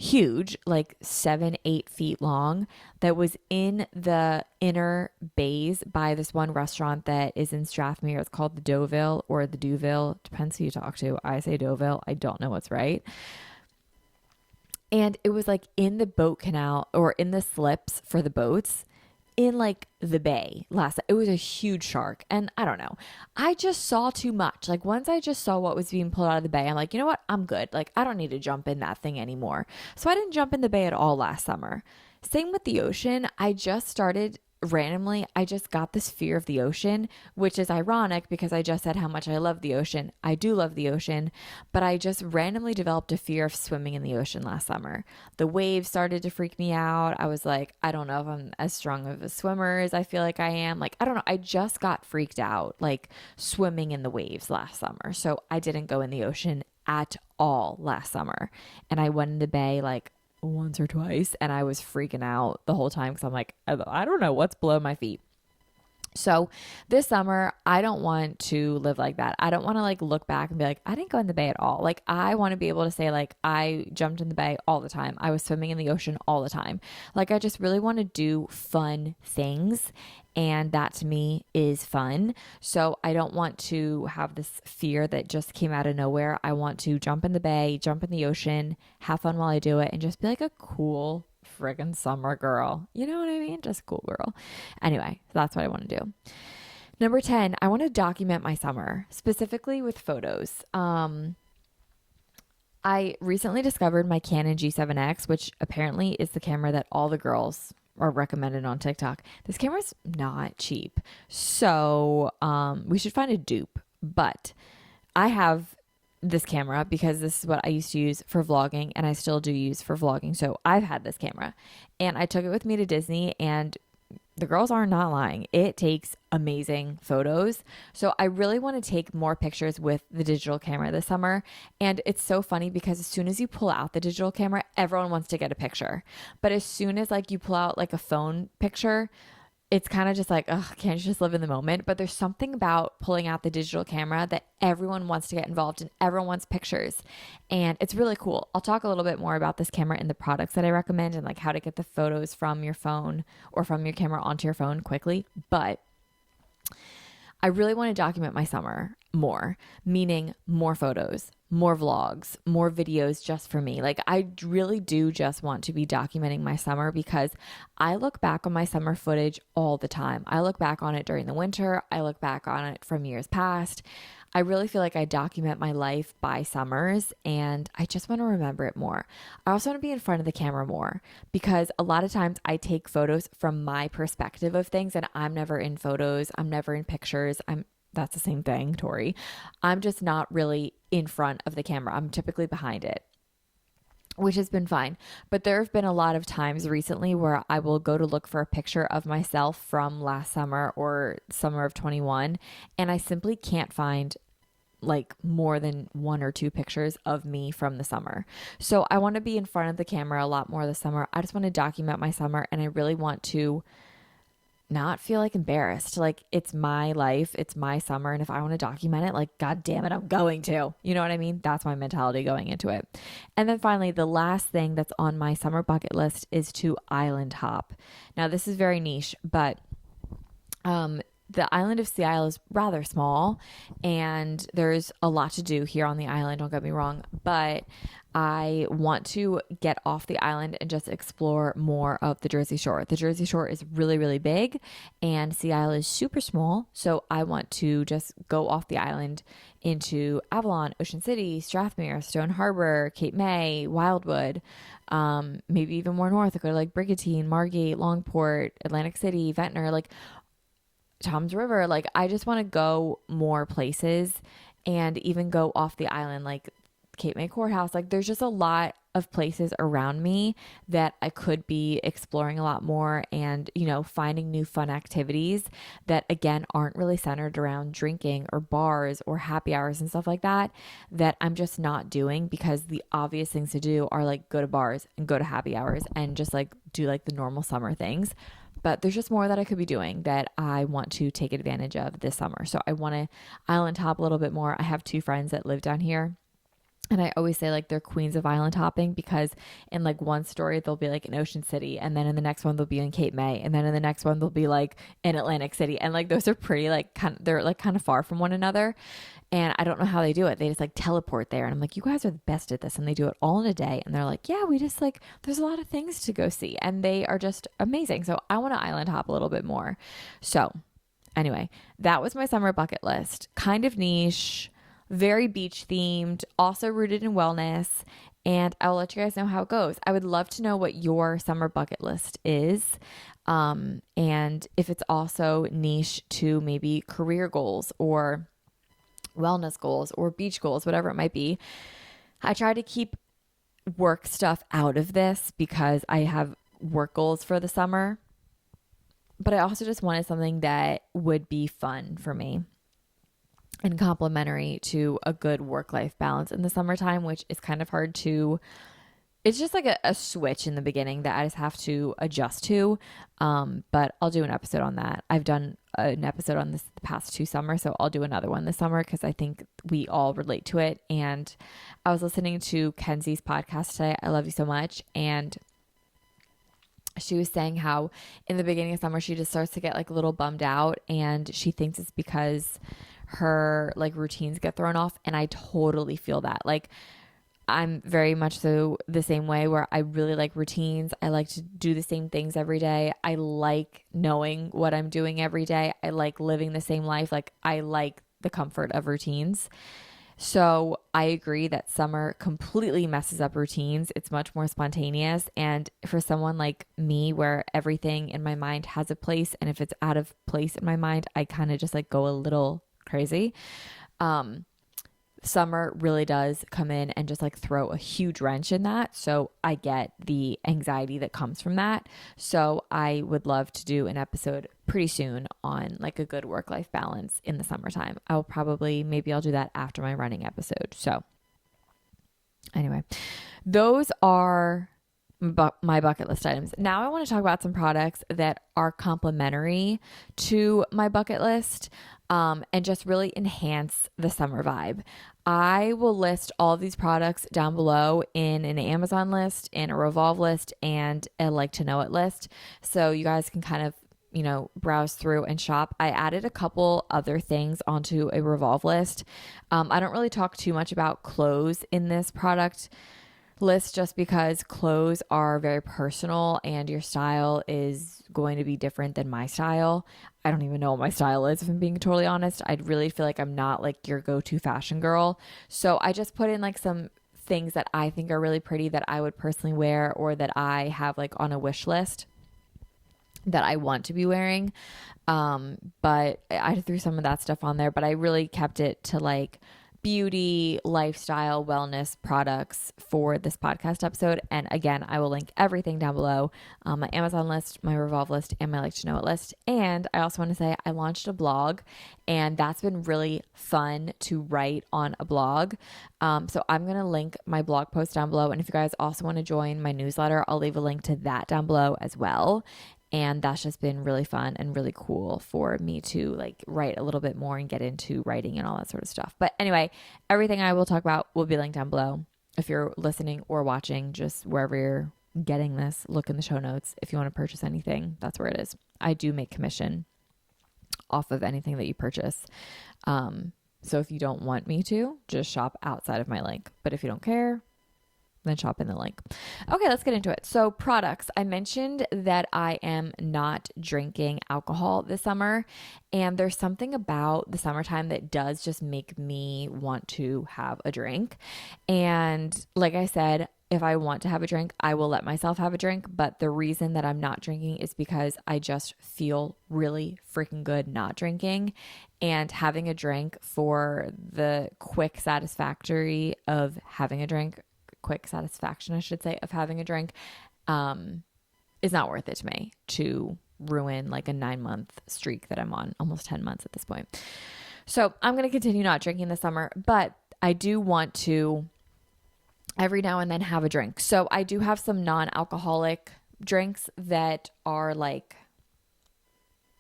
huge, like 7-8 feet long, that was in the inner bays by this one restaurant that is in Strathmere. It's called the Deauville or the Deauville, depends who you talk to. I say Deauville, I don't know what's right. And it was like in the boat canal or in the slips for the boats in like the bay it was a huge shark. And I don't know, I just saw too much. Like once I just saw what was being pulled out of the bay, I'm like, you know what, I'm good. Like I don't need to jump in that thing anymore. So I didn't jump in the bay at all last summer. Same with the ocean. I just got this fear of the ocean, which is ironic because I just said how much I love the ocean. I do love the ocean, but I just randomly developed a fear of swimming in the ocean last summer. The waves started to freak me out. I was like, I don't know if I'm as strong of a swimmer as I feel like I am. Like, I don't know. I just got freaked out, like swimming in the waves last summer. So I didn't go in the ocean at all last summer. And I went in the bay like once or twice, and I was freaking out the whole time because I'm like, I don't know what's below my feet. So this summer, I don't want to live like that. I don't want to like look back and be like, I didn't go in the bay at all. Like I want to be able to say like, I jumped in the bay all the time. I was swimming in the ocean all the time. Like I just really want to do fun things. And that to me is fun. So I don't want to have this fear that just came out of nowhere. I want to jump in the bay, jump in the ocean, have fun while I do it, and just be like a cool friggin' summer girl. You know what I mean? Just a cool girl. Anyway, so that's what I want to do. Number 10, I want to document my summer, specifically with photos. I recently discovered my Canon G7X, which apparently is the camera that all the girls are recommended on TikTok. This camera's not cheap. So we should find a dupe. But I have this camera because this is what I used to use for vlogging and I still do use for vlogging. So I've had this camera and I took it with me to Disney and the girls are not lying. It takes amazing photos. So I really want to take more pictures with the digital camera this summer. And it's so funny because as soon as you pull out the digital camera, everyone wants to get a picture. But as soon as like you pull out like a phone picture, it's kind of just like, oh, can't you just live in the moment? But there's something about pulling out the digital camera that everyone wants to get involved in. Everyone wants pictures. And it's really cool. I'll talk a little bit more about this camera and the products that I recommend and like how to get the photos from your phone or from your camera onto your phone quickly. But I really want to document my summer more, meaning more photos, more vlogs, more videos just for me. Like I really do just want to be documenting my summer because I look back on my summer footage all the time. I look back on it during the winter. I look back on it from years past. I really feel like I document my life by summers and I just want to remember it more. I also want to be in front of the camera more because a lot of times I take photos from my perspective of things and I'm never in photos. I'm never in pictures. That's the same thing, Tori. I'm just not really in front of the camera. I'm typically behind it, which has been fine. But there have been a lot of times recently where I will go to look for a picture of myself from last summer or summer of 21, and I simply can't find like more than one or two pictures of me from the summer. So I want to be in front of the camera a lot more this summer. I just want to document my summer and I really want to not feel like embarrassed. Like it's my life, it's my summer. And if I want to document it, like, God damn it, I'm going to. You know what I mean? That's my mentality going into it. And then finally, the last thing that's on my summer bucket list is to island hop. Now, this is very niche, but the island of Sea Isle is rather small and there's a lot to do here on the island, don't get me wrong, but I want to get off the island and just explore more of the Jersey Shore. The Jersey Shore is really, really big and Sea Isle is super small. So I want to just go off the island into Avalon, Ocean City, Strathmere, Stone Harbor, Cape May, Wildwood, maybe even more north. I go to like Brigantine, Margate, Longport, Atlantic City, Ventnor, like Tom's River. Like I just want to go more places and even go off the island, like Cape May Courthouse. Like there's just a lot of places around me that I could be exploring a lot more and, you know, finding new fun activities that again aren't really centered around drinking or bars or happy hours and stuff like that, that I'm just not doing because the obvious things to do are like go to bars and go to happy hours and just like do like the normal summer things. But there's just more that I could be doing that I want to take advantage of this summer. So I want to island hop a little bit more. I have two friends that live down here. And I always say like they're queens of island hopping because in like one story they'll be like in Ocean City and then in the next one they'll be in Cape May and then in the next one they'll be like in Atlantic City and like those are pretty like they're like kind of far from one another and I don't know how they do it. They just like teleport there and I'm like, you guys are the best at this, and they do it all in a day and they're like, yeah, we just like there's a lot of things to go see and they are just amazing. So I want to island hop a little bit more. So anyway, that was my summer bucket list. Kind of niche, very beach themed, also rooted in wellness. And I'll let you guys know how it goes. I would love to know what your summer bucket list is. And if it's also niche to maybe career goals or wellness goals or beach goals, whatever it might be. I try to keep work stuff out of this because I have work goals for the summer. But I also just wanted something that would be fun for me and complementary to a good work-life balance in the summertime, which is kind of hard to, it's just like a switch in the beginning that I just have to adjust to. But I'll do an episode on that. I've done an episode on this the past 2 summers, so I'll do another one this summer because I think we all relate to it. And I was listening to Kenzie's podcast today, I Love You So Much, and she was saying how in the beginning of summer she just starts to get like a little bummed out and she thinks it's because her like routines get thrown off, and I totally feel that. Like I'm very much so the same way where I really like routines. I like to do the same things every day. I like knowing what I'm doing every day. I like living the same life. Like I like the comfort of routines. So I agree that summer completely messes up routines. It's much more spontaneous. And for someone like me, where everything in my mind has a place, and if it's out of place in my mind, I kind of just like go a little crazy. Um, Summer really does come in and just like throw a huge wrench in that. So I get the anxiety that comes from that. So I would love to do an episode pretty soon on like a good work life balance in the summertime. I'll probably, maybe I'll do that after my running episode. So anyway, those are my bucket list items. Now I want to talk about some products that are complementary to my bucket list, and just really enhance the summer vibe. I will list all of these products down below in an Amazon list, in a Revolve list, and a like to know it list. So you guys can kind of browse through and shop. I added a couple other things onto a Revolve list. I don't really talk too much about clothes in this product list just because clothes are very personal and your style is going to be different than my style. I don't even know what my style is, if I'm being totally honest. I really feel like I'm not like your go-to fashion girl. So I just put in like some things that I think are really pretty that I would personally wear, or that I have like on a wish list that I want to be wearing. But I threw some of that stuff on there, but I really kept it to like beauty, lifestyle, wellness products for this podcast episode. And again, I will link everything down below, my Amazon list, my Revolve list, and my like to know it list. And I also want to say I launched a blog, and that's been really fun to write on a blog. So I'm going to link my blog post down below. And if you guys also want to join my newsletter, I'll leave a link to that down below as well. And that's just been really fun and really cool for me to like write a little bit more and get into writing and all that sort of stuff. But anyway, everything I will talk about will be linked down below. If you're listening or watching, just wherever you're getting this, look in the show notes. If you want to purchase anything, that's where it is. I do make commission off of anything that you purchase. So if you don't want me to, just shop outside of my link. But if you don't care, then shop in the link. Okay, let's get into it. So products. I mentioned that I am not drinking alcohol this summer, and there's something about the summertime that does just make me want to have a drink. And like I said, if I want to have a drink, I will let myself have a drink. But the reason that I'm not drinking is because I just feel really freaking good not drinking, and having a drink for the quick satisfaction, I should say, of having a drink, is not worth it to me to ruin like a 9-month streak that I'm on, almost 10 months at this point. So I'm going to continue not drinking this summer, but I do want to every now and then have a drink. So I do have some non-alcoholic drinks that are like,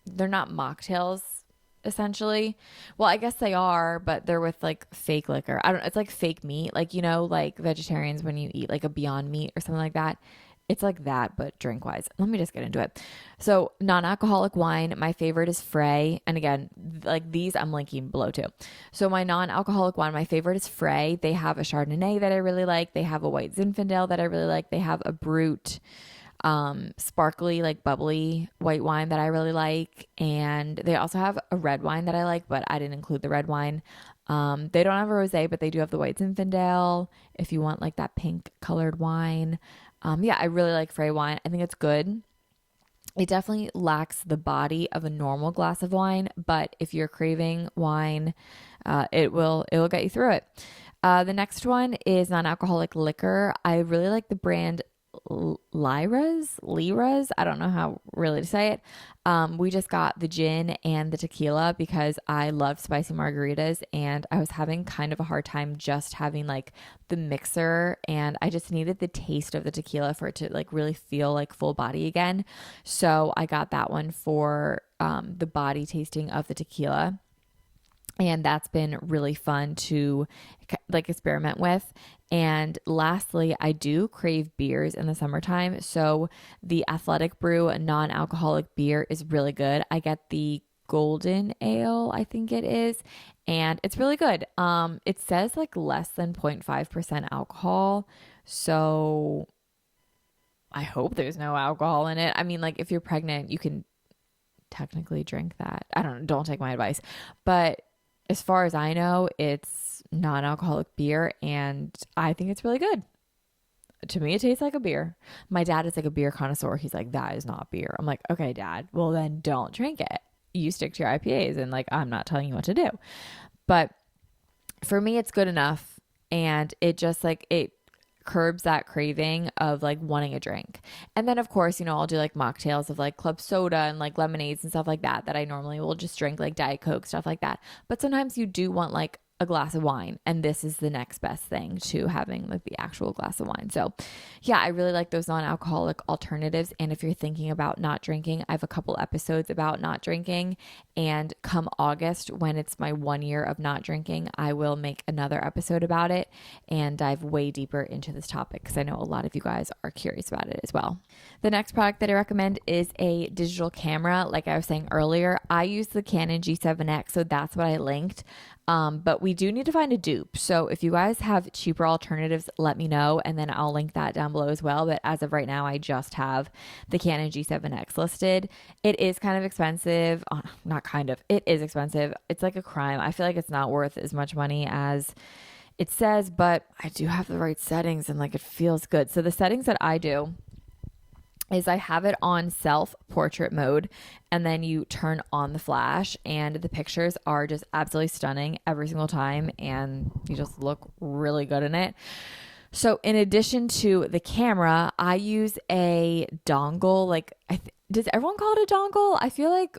they're not mocktails essentially. Well, I guess they are, but they're with like fake liquor. I don't, it's like fake meat, like, like vegetarians when you eat like a Beyond Meat or something like that. It's like that, but drink wise. Let me just get into it. So non-alcoholic wine, my favorite is Frey. And again, like these I'm linking below too. So my non-alcoholic wine, my favorite is Frey. They have a Chardonnay that I really like. They have a white Zinfandel that I really like. They have a Brut, sparkly, like bubbly white wine that I really like. And they also have a red wine that I like, but I didn't include the red wine. They don't have a rosé, but they do have the white Zinfandel if you want like that pink colored wine. Yeah, I really like Frey wine. I think it's good. It definitely lacks the body of a normal glass of wine, but if you're craving wine, it will get you through it. The next one is non-alcoholic liquor. I really like the brand Lyra's. I don't know how really to say it. We just got the gin and the tequila because I love spicy margaritas, and I was having kind of a hard time just having like the mixer, and I just needed the taste of the tequila for it to like really feel like full body again. So I got that one for the body tasting of the tequila. And that's been really fun to like experiment with. And lastly, I do crave beers in the summertime. So the Athletic Brew non-alcoholic beer is really good. I get the Golden Ale, I think it is, and it's really good. It says like less than 0.5% alcohol. So I hope there's no alcohol in it. I mean, like if you're pregnant, you can technically drink that. I don't know, don't take my advice. But as far as I know, it's non-alcoholic beer, and I think it's really good. To me, it tastes like a beer. My dad is like a beer connoisseur. He's like, that is not beer. I'm like, okay, Dad, well then don't drink it. You stick to your IPAs, and like, I'm not telling you what to do. But for me, it's good enough. And it just like, it curbs that craving of like wanting a drink. And then, of course, I'll do like mocktails of like club soda and like lemonades and stuff like that, that I normally will just drink, like Diet Coke, stuff like that. But sometimes you do want like a glass of wine, and this is the next best thing to having like the actual glass of wine. So yeah, I really like those non-alcoholic alternatives. And if you're thinking about not drinking, I have a couple episodes about not drinking, and come August, when it's my 1 year of not drinking, I will make another episode about it and dive way deeper into this topic, because I know a lot of you guys are curious about it as well. The next product that I recommend is a digital camera. Like I was saying earlier, I use the Canon G7X, so that's what I linked. But we do need to find a dupe. So if you guys have cheaper alternatives, let me know, and then I'll link that down below as well. But as of right now, I just have the Canon G7X listed. It is kind of expensive. Oh, not kind of. It is expensive. It's like a crime. I feel like it's not worth as much money as it says, but I do have the right settings, and like it feels good. So the settings that I do is I have it on self portrait mode, and then you turn on the flash, and the pictures are just absolutely stunning every single time, and you just look really good in it. So in addition to the camera, I use a dongle. Like, does everyone call it a dongle? I feel like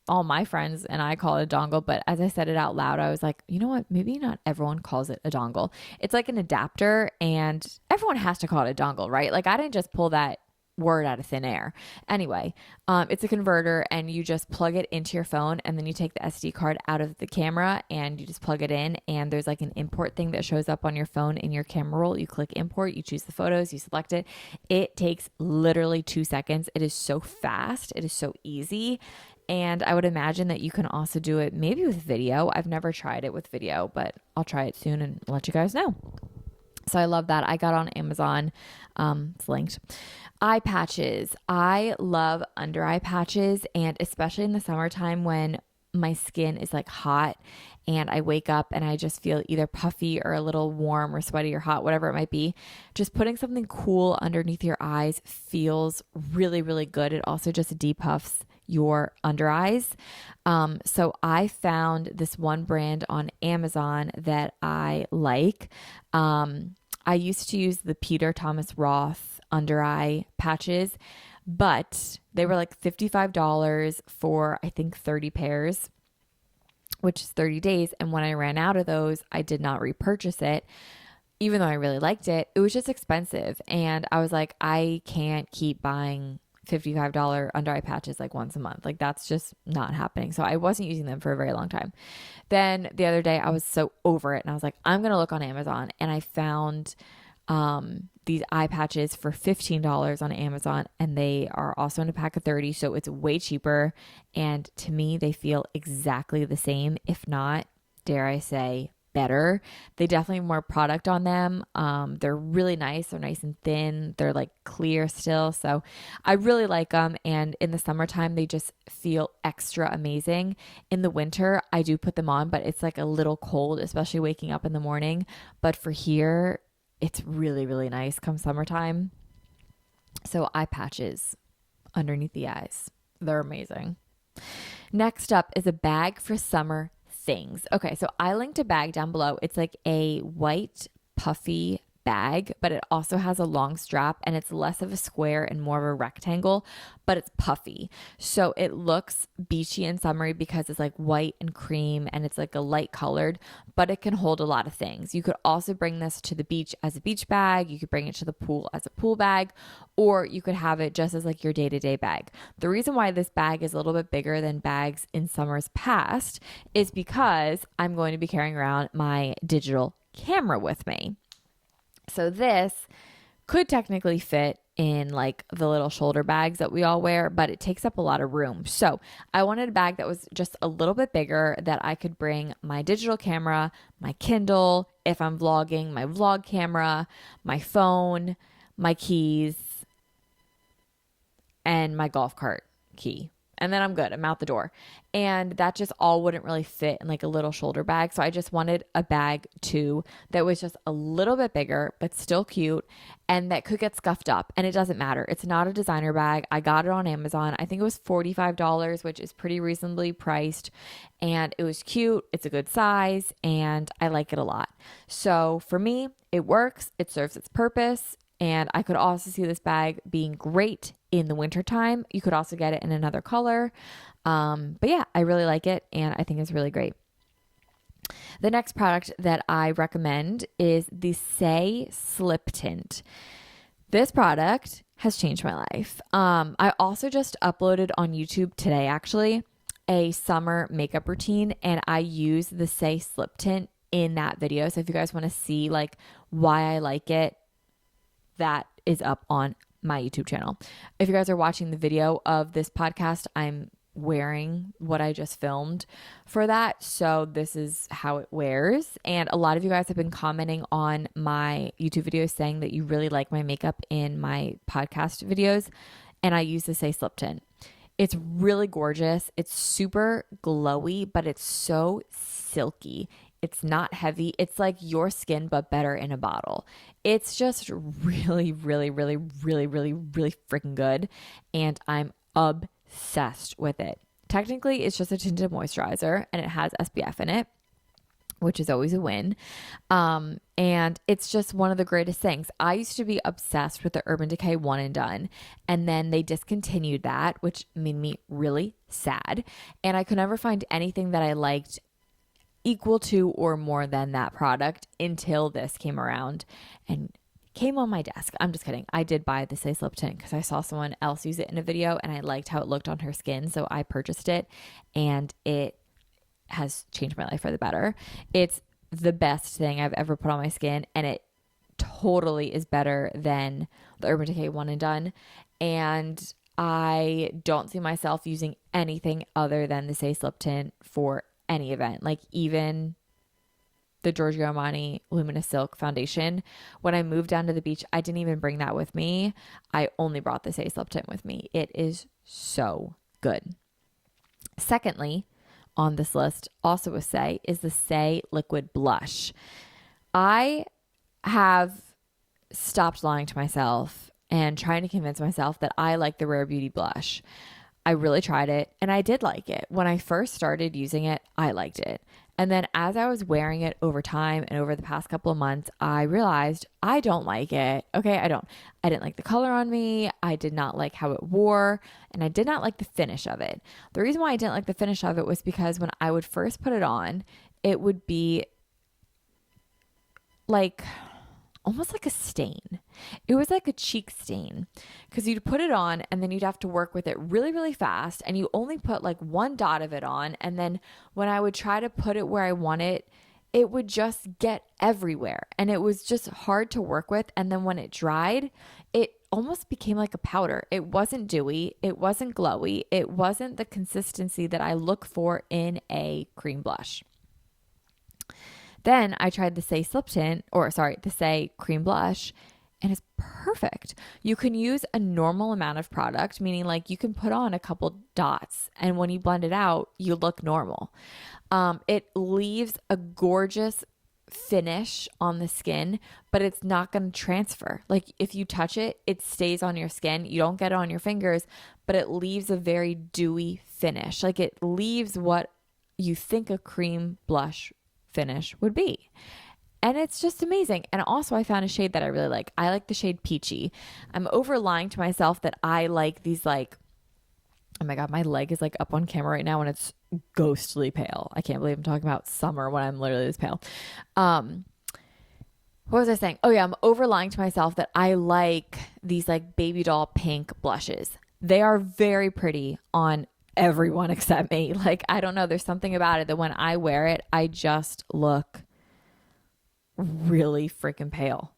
all my friends and I call it a dongle, but as I said it out loud, I was like, you know what? Maybe not everyone calls it a dongle. It's like an adapter, and everyone has to call it a dongle, right? Like, I didn't just pull that word out of thin air. Anyway, it's a converter, and you just plug it into your phone, and then you take the SD card out of the camera and you just plug it in, and there's like an import thing that shows up on your phone in your camera roll. You click import, you choose the photos, you select it. It takes literally 2 seconds. It is so fast. It is so easy. And I would imagine that you can also do it maybe with video. I've never tried it with video, but I'll try it soon and let you guys know. So I love that. I got on Amazon. It's linked. Eye patches. I love under eye patches, and especially in the summertime when my skin is like hot and I wake up and I just feel either puffy or a little warm or sweaty or hot, whatever it might be. Just putting something cool underneath your eyes feels really, really good. It also just depuffs your under eyes. So I found this one brand on Amazon that I like. I used to use the Peter Thomas Roth under eye patches, but they were like $55 for, I think, 30 pairs, which is 30 days. And when I ran out of those, I did not repurchase it. Even though I really liked it, it was just expensive. And I was like, I can't keep buying $55 under eye patches like once a month. Like, that's just not happening. So I wasn't using them for a very long time. Then the other day I was so over it, and I was like, I'm going to look on Amazon, and I found these eye patches for $15 on Amazon, and they are also in a pack of 30. So it's way cheaper. And to me, they feel exactly the same, if not, dare I say, better. They definitely have more product on them. They're really nice. They're nice and thin. They're like clear still. So I really like them. And in the summertime, they just feel extra amazing. In the winter, I do put them on, but it's like a little cold, especially waking up in the morning. But for here, it's really, really nice come summertime. So eye patches underneath the eyes. They're amazing. Next up is a bag for summer things. Okay, so I linked a bag down below. It's like a white puffy bag, but it also has a long strap, and it's less of a square and more of a rectangle, but it's puffy. So it looks beachy and summery because it's like white and cream, and it's like a light colored, but it can hold a lot of things. You could also bring this to the beach as a beach bag. You could bring it to the pool as a pool bag, or you could have it just as like your day-to-day bag. The reason why this bag is a little bit bigger than bags in summers past is because I'm going to be carrying around my digital camera with me. So this could technically fit in like the little shoulder bags that we all wear, but it takes up a lot of room. So I wanted a bag that was just a little bit bigger, that I could bring my digital camera, my Kindle, if I'm vlogging, my vlog camera, my phone, my keys, and my golf cart key. and then I'm good. I'm out the door. And that just all wouldn't really fit in like a little shoulder bag. So I just wanted a bag too that was just a little bit bigger, but still cute and that could get scuffed up. And it doesn't matter. It's not a designer bag. I got it on Amazon. I think it was $45, which is pretty reasonably priced. And it was cute. It's a good size and I like it a lot. So for me, it works. It serves its purpose. And I could also see this bag being great in the wintertime. You could also get it in another color. But yeah, I really like it and I think it's really great. The next product that I recommend is the Say Slip Tint. This product has changed my life. I also just uploaded on YouTube today, actually, a summer makeup routine, and I use the Say Slip Tint in that video. So if you guys want to see like why I like it, that is up on my YouTube channel. If you guys are watching the video of this podcast, I'm wearing what I just filmed for that. So this is how it wears. And a lot of you guys have been commenting on my YouTube videos saying that you really like my makeup in my podcast videos. And I use the Say Slip Tint. It's really gorgeous. It's super glowy, but it's so silky. It's not heavy. It's like your skin, but better in a bottle. It's just really, really, really, really, really, really freaking good. And I'm obsessed with it. Technically, it's just a tinted moisturizer and it has SPF in it, which is always a win. And it's just one of the greatest things. I used to be obsessed with the Urban Decay One and Done, and then they discontinued that, which made me really sad. And I could never find anything that I liked equal to or more than that product until this came around and came on my desk. I'm just kidding. I did buy the Say Slip Tint because I saw someone else use it in a video and I liked how it looked on her skin. So I purchased it and it has changed my life for the better. It's the best thing I've ever put on my skin and it totally is better than the Urban Decay One and Done. And I don't see myself using anything other than the Say Slip Tint for any event, like even the Giorgio Armani Luminous Silk foundation. When I moved down to the beach, I didn't even bring that with me. I only brought the Say Slip Tint with me. It is so good. Secondly, on this list, also a Say, is the Say Liquid Blush. I have stopped lying to myself and trying to convince myself that I like the Rare Beauty blush. I really tried it and I did like it. When I first started using it, I liked it. And then as I was wearing it over time and over the past couple of months, I realized I don't like it. Okay, I didn't like the color on me. I did not like how it wore and I did not like the finish of it. The reason why I didn't like the finish of it was because when I would first put it on, it would be like almost like a stain. It was like a cheek stain because you'd put it on and then you'd have to work with it really, really fast. And you only put like one dot of it on. And then when I would try to put it where I want it, it would just get everywhere. And it was just hard to work with. And then when it dried, it almost became like a powder. It wasn't dewy. It wasn't glowy. It wasn't the consistency that I look for in a cream blush. Then I tried the Say Slip Tint, the Say Cream Blush, and it's perfect. You can use a normal amount of product, meaning like you can put on a couple dots, and when you blend it out, you look normal. It leaves a gorgeous finish on the skin, but it's not going to transfer. Like if you touch it, it stays on your skin. You don't get it on your fingers, but it leaves a very dewy finish. Like it leaves what you think a cream blush finish would be. And it's just amazing. And also I found a shade that I really like. I like the shade Peachy. I'm over lying to myself that I like these like, oh my God, my leg is like up on camera right now and it's ghostly pale. I can't believe I'm talking about summer when I'm literally this pale. What was I saying? Oh yeah, I'm over lying to myself that I like these like baby doll pink blushes. They are very pretty on everyone except me. Like, I don't know. There's something about it that when I wear it, I just look really freaking pale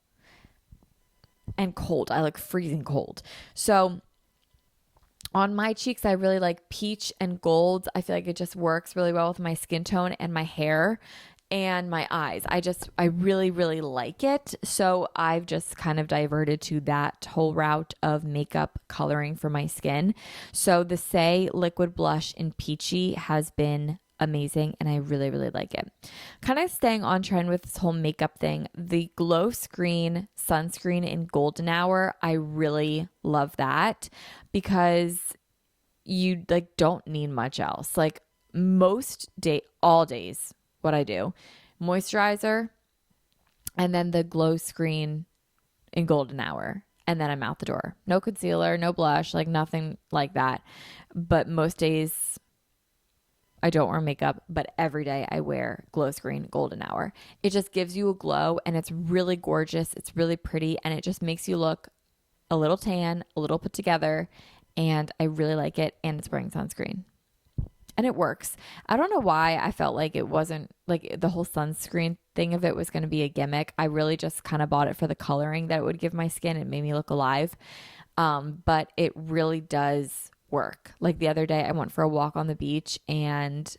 and cold. I look freezing cold. So on my cheeks, I really like peach and gold. I feel like it just works really well with my skin tone and my hair. and my eyes. I really, really like it. So I've just kind of diverted to that whole route of makeup coloring for my skin. So the Say liquid blush in Peachy has been amazing and I really, really like it. Kind of staying on trend with this whole makeup thing, the Glow Screen sunscreen in Golden Hour, I really love that because you like don't need much else. Like all days, what I do, moisturizer and then the Glow Screen in Golden Hour. And then I'm out the door. No concealer, no blush, like nothing like that. But most days I don't wear makeup, but every day I wear Glow Screen Golden Hour. It just gives you a glow and it's really gorgeous. It's really pretty and it just makes you look a little tan, a little put together. And I really like it. And it's wearing sunscreen. And it works. I don't know why I felt like it wasn't like the whole sunscreen thing of it was going to be a gimmick. I really just kind of bought it for the coloring that it would give my skin. It made me look alive. But it really does work. Like the other day I went for a walk on the beach and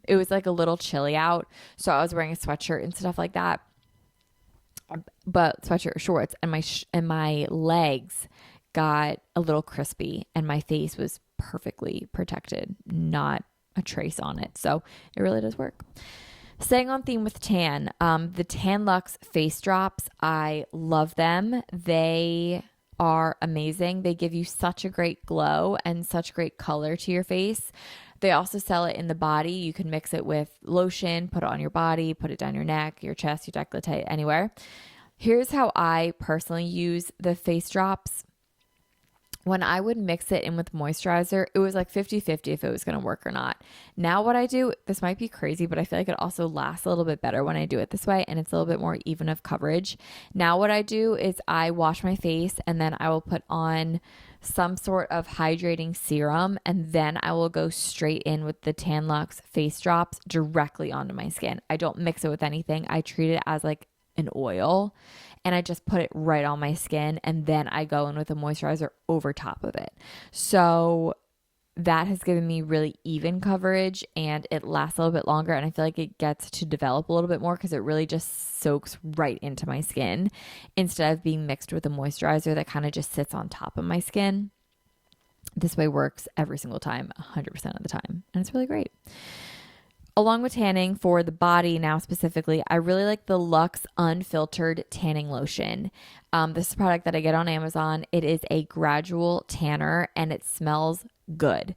it was like a little chilly out. So I was wearing a sweatshirt and stuff like that. But sweatshirt shorts and my legs got a little crispy and my face was perfectly protected, not a trace on it. So it really does work. Staying on theme with tan, the Tan Luxe face drops, I love them. They are amazing. They give you such a great glow and such great color to your face. They also sell it in the body. You can mix it with lotion, put it on your body, put it down your neck, your chest, your décolleté, anywhere. Here's how I personally use the face drops. When I would mix it in with moisturizer, it was like 50-50 if it was going to work or not. Now what I do, this might be crazy, but I feel like it also lasts a little bit better when I do it this way and it's a little bit more even of coverage. Now what I do is I wash my face and then I will put on some sort of hydrating serum and then I will go straight in with the Tan Luxe face drops directly onto my skin. I don't mix it with anything. I treat it as like an oil and I just put it right on my skin and then I go in with a moisturizer over top of it. So that has given me really even coverage and it lasts a little bit longer and I feel like it gets to develop a little bit more because it really just soaks right into my skin instead of being mixed with a moisturizer that kind of just sits on top of my skin. This way works every single time, 100% of the time, and it's really great. Along with tanning for the body now specifically, I really like the Luxe Unfiltered Tanning Lotion. This is a product that I get on Amazon. It is a gradual tanner and it smells good.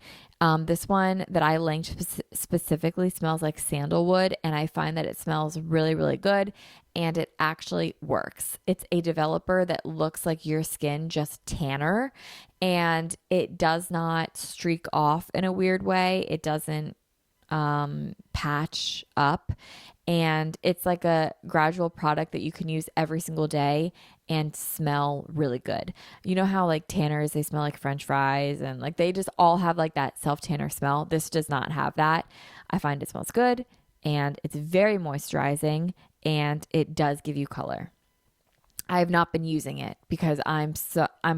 This one that I linked specifically smells like sandalwood and I find that it smells really, really good and it actually works. It's a developer that looks like your skin, just tanner, and it does not streak off in a weird way. It doesn't patch up and it's like a gradual product that you can use every single day and smell really good. You know how like tanners, they smell like French fries and like they just all have like that self tanner smell. This does not have that. I find it smells good and it's very moisturizing and it does give you color. I have not been using it because I'm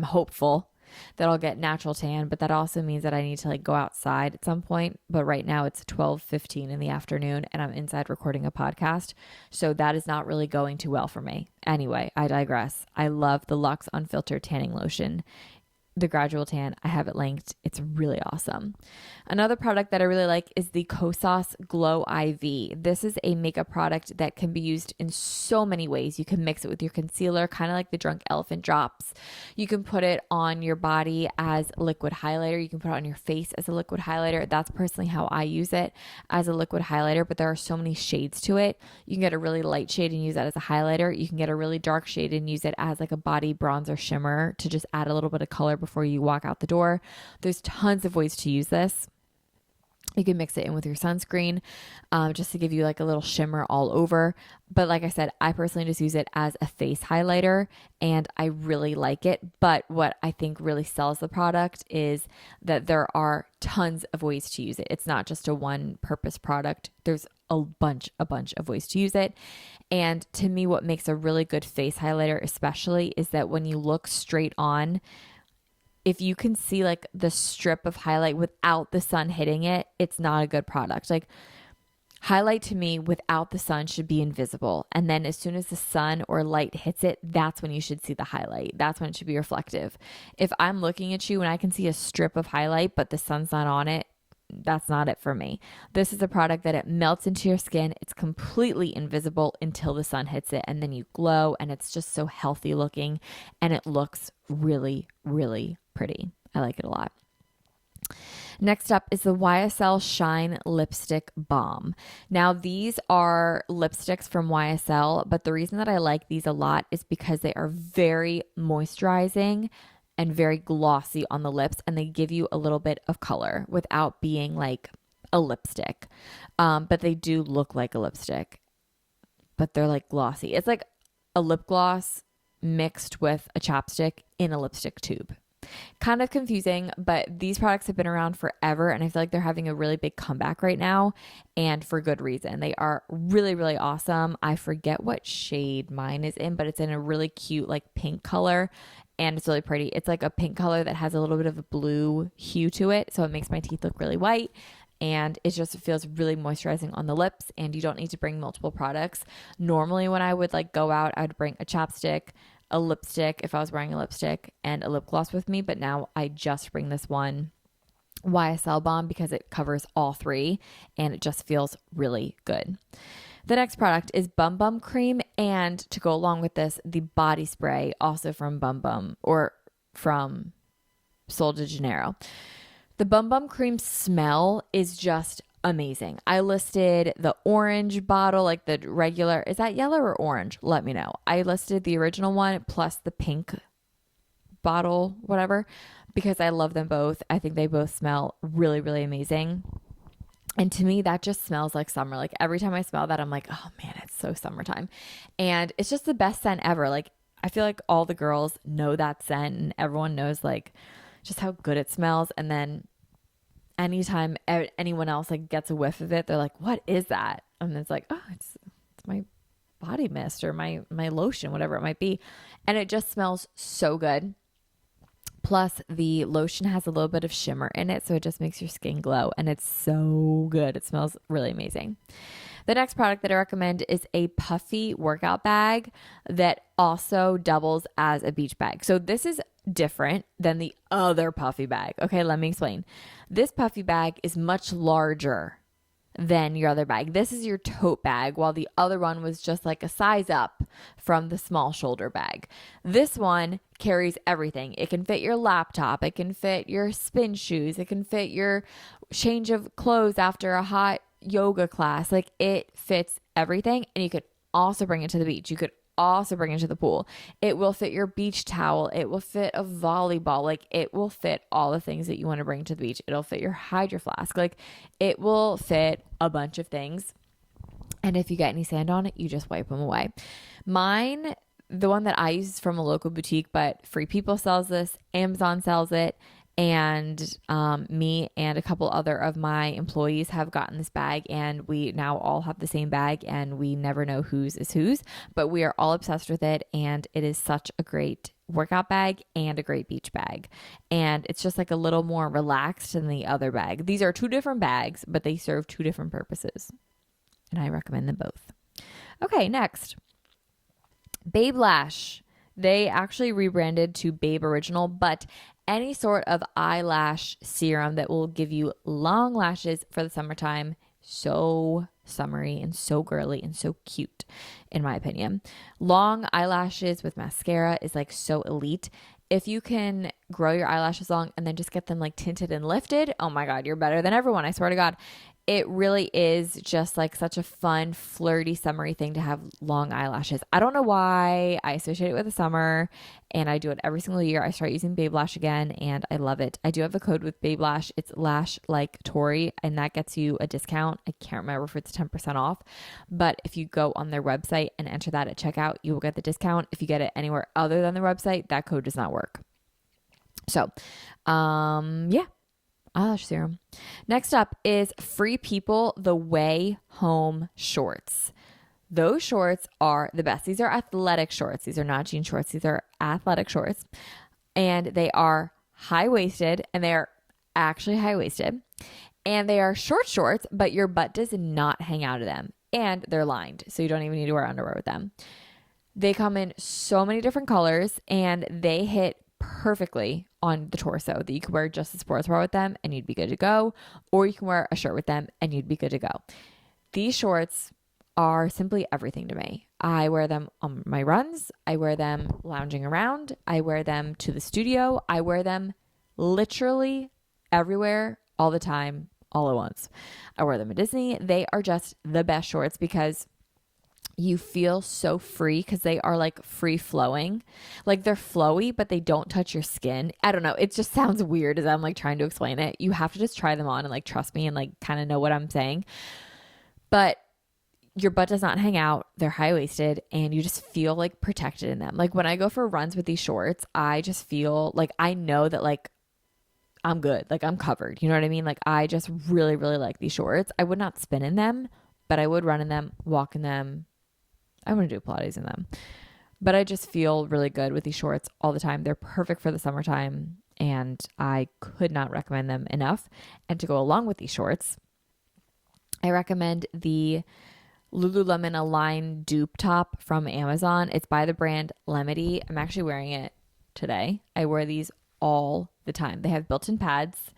hopeful that I'll get natural tan, but that also means that I need to like go outside at some point. But right now it's 12:15 in the afternoon and I'm inside recording a podcast. So that is not really going too well for me. Anyway, I digress. I love the Luxe Unfiltered Tanning Lotion. The gradual tan, I have it linked. It's really awesome. Another product that I really like is the Kosas Glow IV. This is a makeup product that can be used in so many ways. You can mix it with your concealer, kind of like the Drunk Elephant drops. You can put it on your body as a liquid highlighter. You can put it on your face as a liquid highlighter. That's personally how I use it, as a liquid highlighter, but there are so many shades to it. You can get a really light shade and use that as a highlighter. You can get a really dark shade and use it as like a body bronzer shimmer to just add a little bit of color before you walk out the door. There's tons of ways to use this. You can mix it in with your sunscreen just to give you like a little shimmer all over. But like I said, I personally just use it as a face highlighter and I really like it. But what I think really sells the product is that there are tons of ways to use it. It's not just a one purpose product. There's a bunch of ways to use it. And to me, what makes a really good face highlighter especially is that when you look straight on, if you can see like the strip of highlight without the sun hitting it, it's not a good product. Like Highlight to me without the sun should be invisible. And then as soon as the sun or light hits it, that's when you should see the highlight. That's when it should be reflective. If I'm looking at you and I can see a strip of highlight, but the sun's not on it, that's not it for me. This is a product that it melts into your skin. It's completely invisible until the sun hits it, and then you glow, and it's just so healthy looking, and it looks really, really pretty. I like it a lot. Next up is the YSL Shine Lipstick Balm. Now, these are lipsticks from YSL, but the reason that I like these a lot is because they are very moisturizing and very glossy on the lips, and they give you a little bit of color without being like a lipstick. But they do look like a lipstick, but they're like glossy. It's like a lip gloss mixed with a chapstick in a lipstick tube. Kind of confusing, but these products have been around forever, and I feel like they're having a really big comeback right now, and for good reason. They are really, really awesome. I forget what shade mine is in, but it's in a really cute like pink color, and it's really pretty. It's like a pink color that has a little bit of a blue hue to it, so it makes my teeth look really white. And it just feels really moisturizing on the lips, and you don't need to bring multiple products. Normally when I would like go out, I would bring a chapstick, a lipstick if I was wearing a lipstick, and a lip gloss with me. But now I just bring this one YSL balm because it covers all three, and it just feels really good. The next product is Bum Bum Cream, and to go along with this, the body spray, also from Bum Bum or from Sol de Janeiro. The Bum Bum Cream smell is just amazing. I listed the orange bottle, like the regular. Is that yellow or orange? Let me know. I listed the original one plus the pink bottle, whatever, because I love them both. I think they both smell really, really amazing. And to me, that just smells like summer. Like every time I smell that, I'm like, oh man, it's so summertime. And it's just the best scent ever. Like I feel like all the girls know that scent, and everyone knows like just how good it smells. And then anytime anyone else like gets a whiff of it, they're like, what is that? And it's like, oh, it's my body mist or my lotion, whatever it might be. And it just smells so good. Plus the lotion has a little bit of shimmer in it, so it just makes your skin glow, and it's so good. It smells really amazing. The next product that I recommend is a puffy workout bag that also doubles as a beach bag. So this is different than the other puffy bag. Okay, let me explain. This puffy bag is much larger than your other bag. This is your tote bag, while the other one was just like a size up from the small shoulder bag. This one carries everything. It can fit your laptop. It can fit your spin shoes. It can fit your change of clothes after a hot yoga class. Like it fits everything. And you could also bring it to the beach. You could also bring it to the pool. It will fit your beach towel. It will fit a volleyball. Like it will fit all the things that you want to bring to the beach. It'll fit your hydro flask. Like it will fit a bunch of things. And if you get any sand on it, you just wipe them away. Mine, the one that I use is from a local boutique, but Free People sells this, Amazon sells it, and me and a couple other of my employees have gotten this bag, and we now all have the same bag, and we never know whose is whose, but we are all obsessed with it, and it is such a great workout bag and a great beach bag. And it's just like a little more relaxed than the other bag. These are two different bags, but they serve two different purposes, and I recommend them both. Okay, next. Babe Lash. They actually rebranded to Babe Original, but any sort of eyelash serum that will give you long lashes for the summertime, so summery and so girly and so cute, in my opinion. Long eyelashes with mascara is like so elite. If you can grow your eyelashes long and then just get them like tinted and lifted, oh my God, you're better than everyone. I swear to God. It really is just like such a fun, flirty, summery thing to have long eyelashes. I don't know why I associate it with the summer, and I do it every single year. I start using Babe Lash again, and I love it. I do have a code with Babe Lash. It's Lash Like Tori, and that gets you a discount. I can't remember if it's 10% off, but if you go on their website and enter that at checkout, you will get the discount. If you get it anywhere other than their website, that code does not work. So, yeah. Eyelash serum. Next up is Free People The Way Home shorts. Those shorts are the best. These are athletic shorts. These are not jean shorts. These are athletic shorts. And they are high-waisted, and they are actually high-waisted. And they are short shorts, but your butt does not hang out of them. And they're lined, so you don't even need to wear underwear with them. They come in so many different colors and they hit perfectly on the torso that you could wear just a sports bra with them and you'd be good to go. Or you can wear a shirt with them and you'd be good to go. These shorts are simply everything to me. I wear them on my runs. I wear them lounging around. I wear them to the studio. I wear them literally everywhere, all the time, all at once. I wear them at Disney. They are just the best shorts because you feel so free because they are like free flowing. Like they're flowy, but they don't touch your skin. I don't know. It just sounds weird as I'm like trying to explain it. You have to just try them on and like trust me and like kind of know what I'm saying. But your butt does not hang out. They're high-waisted and you just feel like protected in them. Like when I go for runs with these shorts, I just feel like I know that like I'm good. Like I'm covered. You know what I mean? Like I just really, really like these shorts. I would not spin in them, but I would run in them, walk in them. I want to do Pilates in them. But I just feel really good with these shorts all the time. They're perfect for the summertime and I could not recommend them enough. And to go along with these shorts, I recommend the Lululemon Align dupe top from Amazon. It's by the brand Lemedy. I'm actually wearing it today. I wear these all the time. They have built-in pads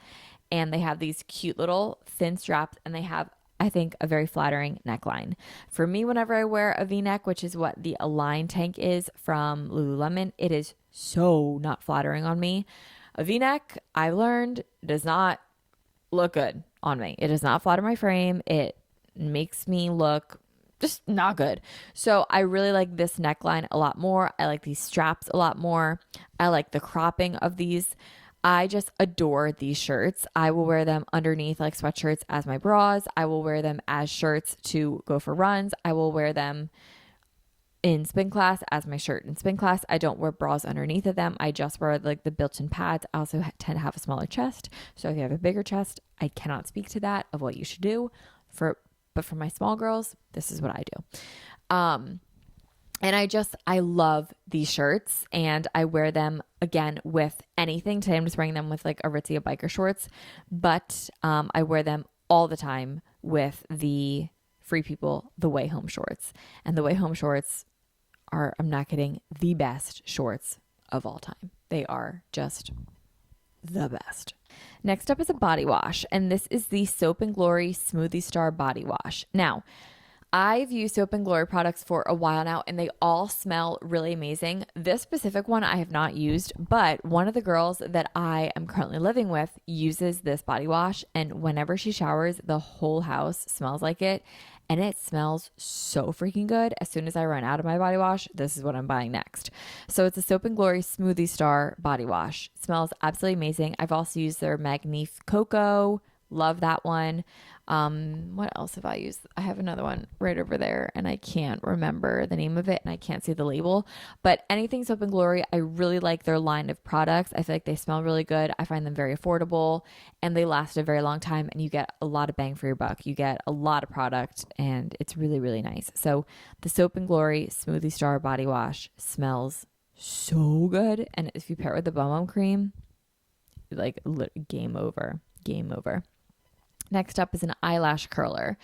and they have these cute little thin straps and they have, I think, a very flattering neckline. For me, whenever I wear a V-neck, which is what the Align tank is from Lululemon, it is so not flattering on me. A V-neck, I learned, does not look good on me. It does not flatter my frame. It makes me look just not good. So I really like this neckline a lot more. I like these straps a lot more. I like the cropping of these. I just adore these shirts. I will wear them underneath like sweatshirts as my bras. I will wear them as shirts to go for runs. I will wear them in spin class as my shirt in spin class. I don't wear bras underneath of them. I just wear like the built-in pads. I also tend to have a smaller chest. So if you have a bigger chest, I cannot speak to that of what you should do but for my small girls, this is what I do. And I love these shirts and I wear them again with anything. Today I'm just wearing them with like Aritzia biker shorts, but I wear them all the time with the Free People The Way Home shorts. And The Way Home shorts are, I'm not kidding, the best shorts of all time. They are just the best. Next up is a body wash, and this is the Soap and Glory Smoothie Star Body Wash. Now, I've used Soap and Glory products for a while now and they all smell really amazing. This specific one I have not used, but one of the girls that I am currently living with uses this body wash and whenever she showers, the whole house smells like it and it smells so freaking good. As soon as I run out of my body wash, this is what I'm buying next. So it's a Soap and Glory Smoothie Star Body Wash. It smells absolutely amazing. I've also used their Magnif Cocoa. Love that one. What else have I used? I have another one right over there and I can't remember the name of it and I can't see the label, but anything Soap and Glory, I really like their line of products. I feel like they smell really good. I find them very affordable and they last a very long time and you get a lot of bang for your buck. You get a lot of product and it's really, really nice. So the Soap and Glory Smoothie Star Body Wash smells so good. And if you pair it with the Bum Bum Cream, like game over, game over. Next up is an eyelash curler.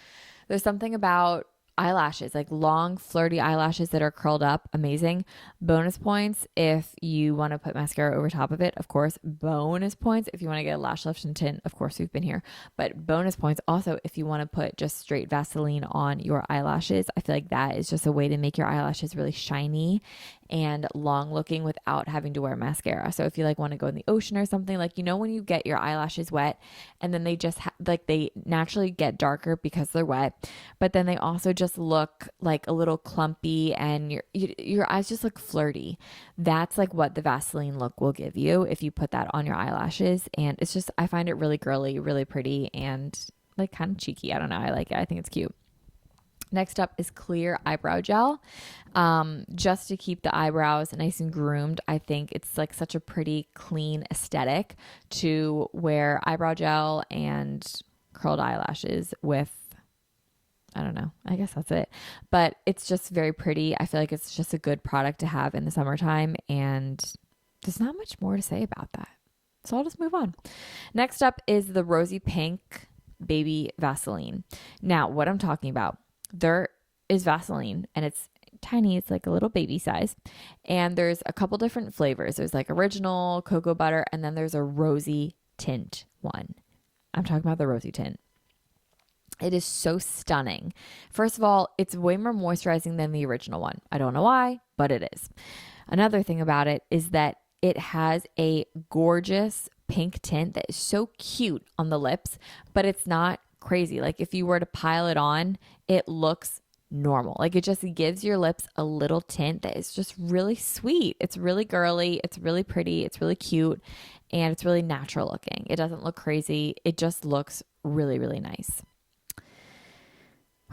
There's something about eyelashes, like long, flirty eyelashes that are curled up. Amazing. Bonus points if you want to put mascara over top of it, of course. Bonus points if you want to get a lash lift and tint. Of course, we've been here. But bonus points also if you want to put just straight Vaseline on your eyelashes. I feel like that is just a way to make your eyelashes really shiny and long looking without having to wear mascara. So if you like want to go in the ocean or something, like, you know, when you get your eyelashes wet and then they just like they naturally get darker because they're wet, but then they also just look like a little clumpy and your eyes just look flirty. That's like what the Vaseline look will give you if you put that on your eyelashes. And it's just, I find it really girly, really pretty and like kind of cheeky. I don't know. I like it. I think it's cute. Next up is clear eyebrow gel, just to keep the eyebrows nice and groomed. I think it's like such a pretty clean aesthetic to wear eyebrow gel and curled eyelashes with, I don't know, I guess that's it. But it's just very pretty. I feel like it's just a good product to have in the summertime and there's not much more to say about that. So I'll just move on. Next up is the rosy pink baby Vaseline. Now, what I'm talking about, there is Vaseline and it's tiny. It's like a little baby size. And there's a couple different flavors. There's like original, cocoa butter, and then there's a rosy tint one. I'm talking about the rosy tint. It is so stunning. First of all, it's way more moisturizing than the original one. I don't know why, but it is. Another thing about it is that it has a gorgeous pink tint that is so cute on the lips, but it's not crazy. Like if you were to pile it on, it looks normal. Like it just gives your lips a little tint that is just really sweet. It's really girly. It's really pretty. It's really cute. And it's really natural looking. It doesn't look crazy. It just looks really, really nice.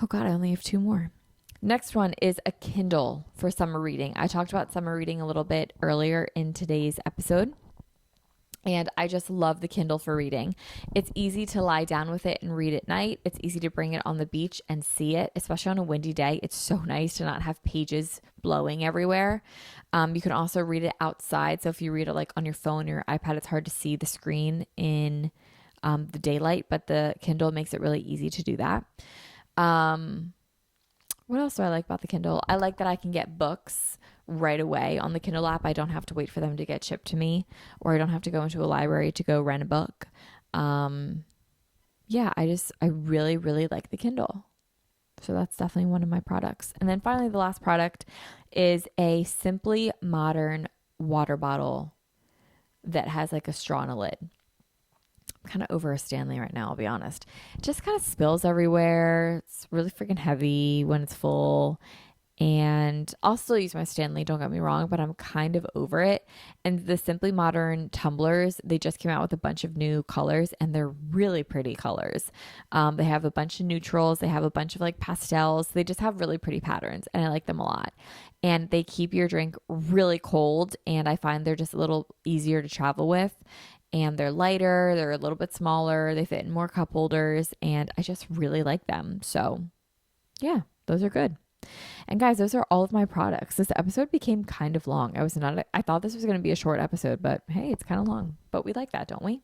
Oh God, I only have 2 more. Next one is a Kindle for summer reading. I talked about summer reading a little bit earlier in today's episode. And I just love the Kindle for reading. It's easy to lie down with it and read at night. It's easy to bring it on the beach and see it, especially on a windy day. It's so nice to not have pages blowing everywhere. You can also read it outside. So if you read it like on your phone or your iPad, it's hard to see the screen in the daylight, but the Kindle makes it really easy to do that. What else do I like about the Kindle? I like that I can get books right away on the Kindle app. I don't have to wait for them to get shipped to me, or I don't have to go into a library to go rent a book. Yeah, I really, really like the Kindle. So that's definitely one of my products. And then finally, the last product is a Simply Modern water bottle that has like a straw and a lid. I'm kind of over a Stanley right now, I'll be honest. It just kind of spills everywhere. It's really freaking heavy when it's full. And I'll still use my Stanley, don't get me wrong, but I'm kind of over it. And the Simply Modern tumblers, they just came out with a bunch of new colors and they're really pretty colors. They have a bunch of neutrals. They have a bunch of like pastels. They just have really pretty patterns and I like them a lot. And they keep your drink really cold. And I find they're just a little easier to travel with. And they're lighter, they're a little bit smaller, they fit in more cup holders, and I just really like them. So yeah, those are good. And guys, those are all of my products. This episode became kind of long. I thought this was going to be a short episode, but hey, it's kind of long. But we like that, don't we?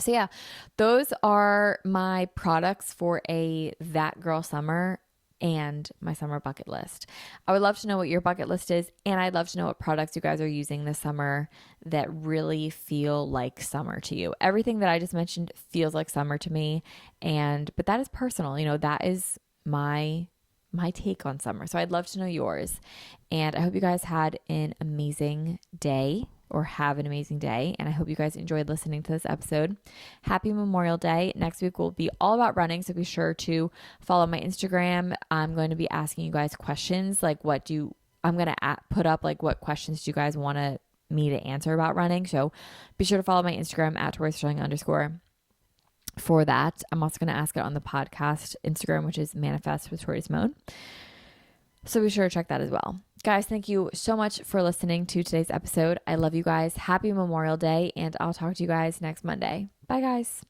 So yeah, those are my products for a That Girl Summer and my summer bucket list. I would love to know what your bucket list is, and I'd love to know what products you guys are using this summer that really feel like summer to you. Everything that I just mentioned feels like summer to me, but that is personal. That is my take on summer. So I'd love to know yours. And I hope you guys had an amazing day, or have an amazing day. And I hope you guys enjoyed listening to this episode. Happy Memorial Day. Next week will be all about running. So be sure to follow my Instagram. I'm going to be asking you guys questions. Like I'm going to put up like what questions do you guys want me to answer about running. So be sure to follow my Instagram at @ToriStrolling_ for that. I'm also going to ask it on the podcast Instagram, which is Manifest with Tori DeSimone. So be sure to check that as well. Guys, thank you so much for listening to today's episode. I love you guys. Happy Memorial Day, and I'll talk to you guys next Monday. Bye, guys.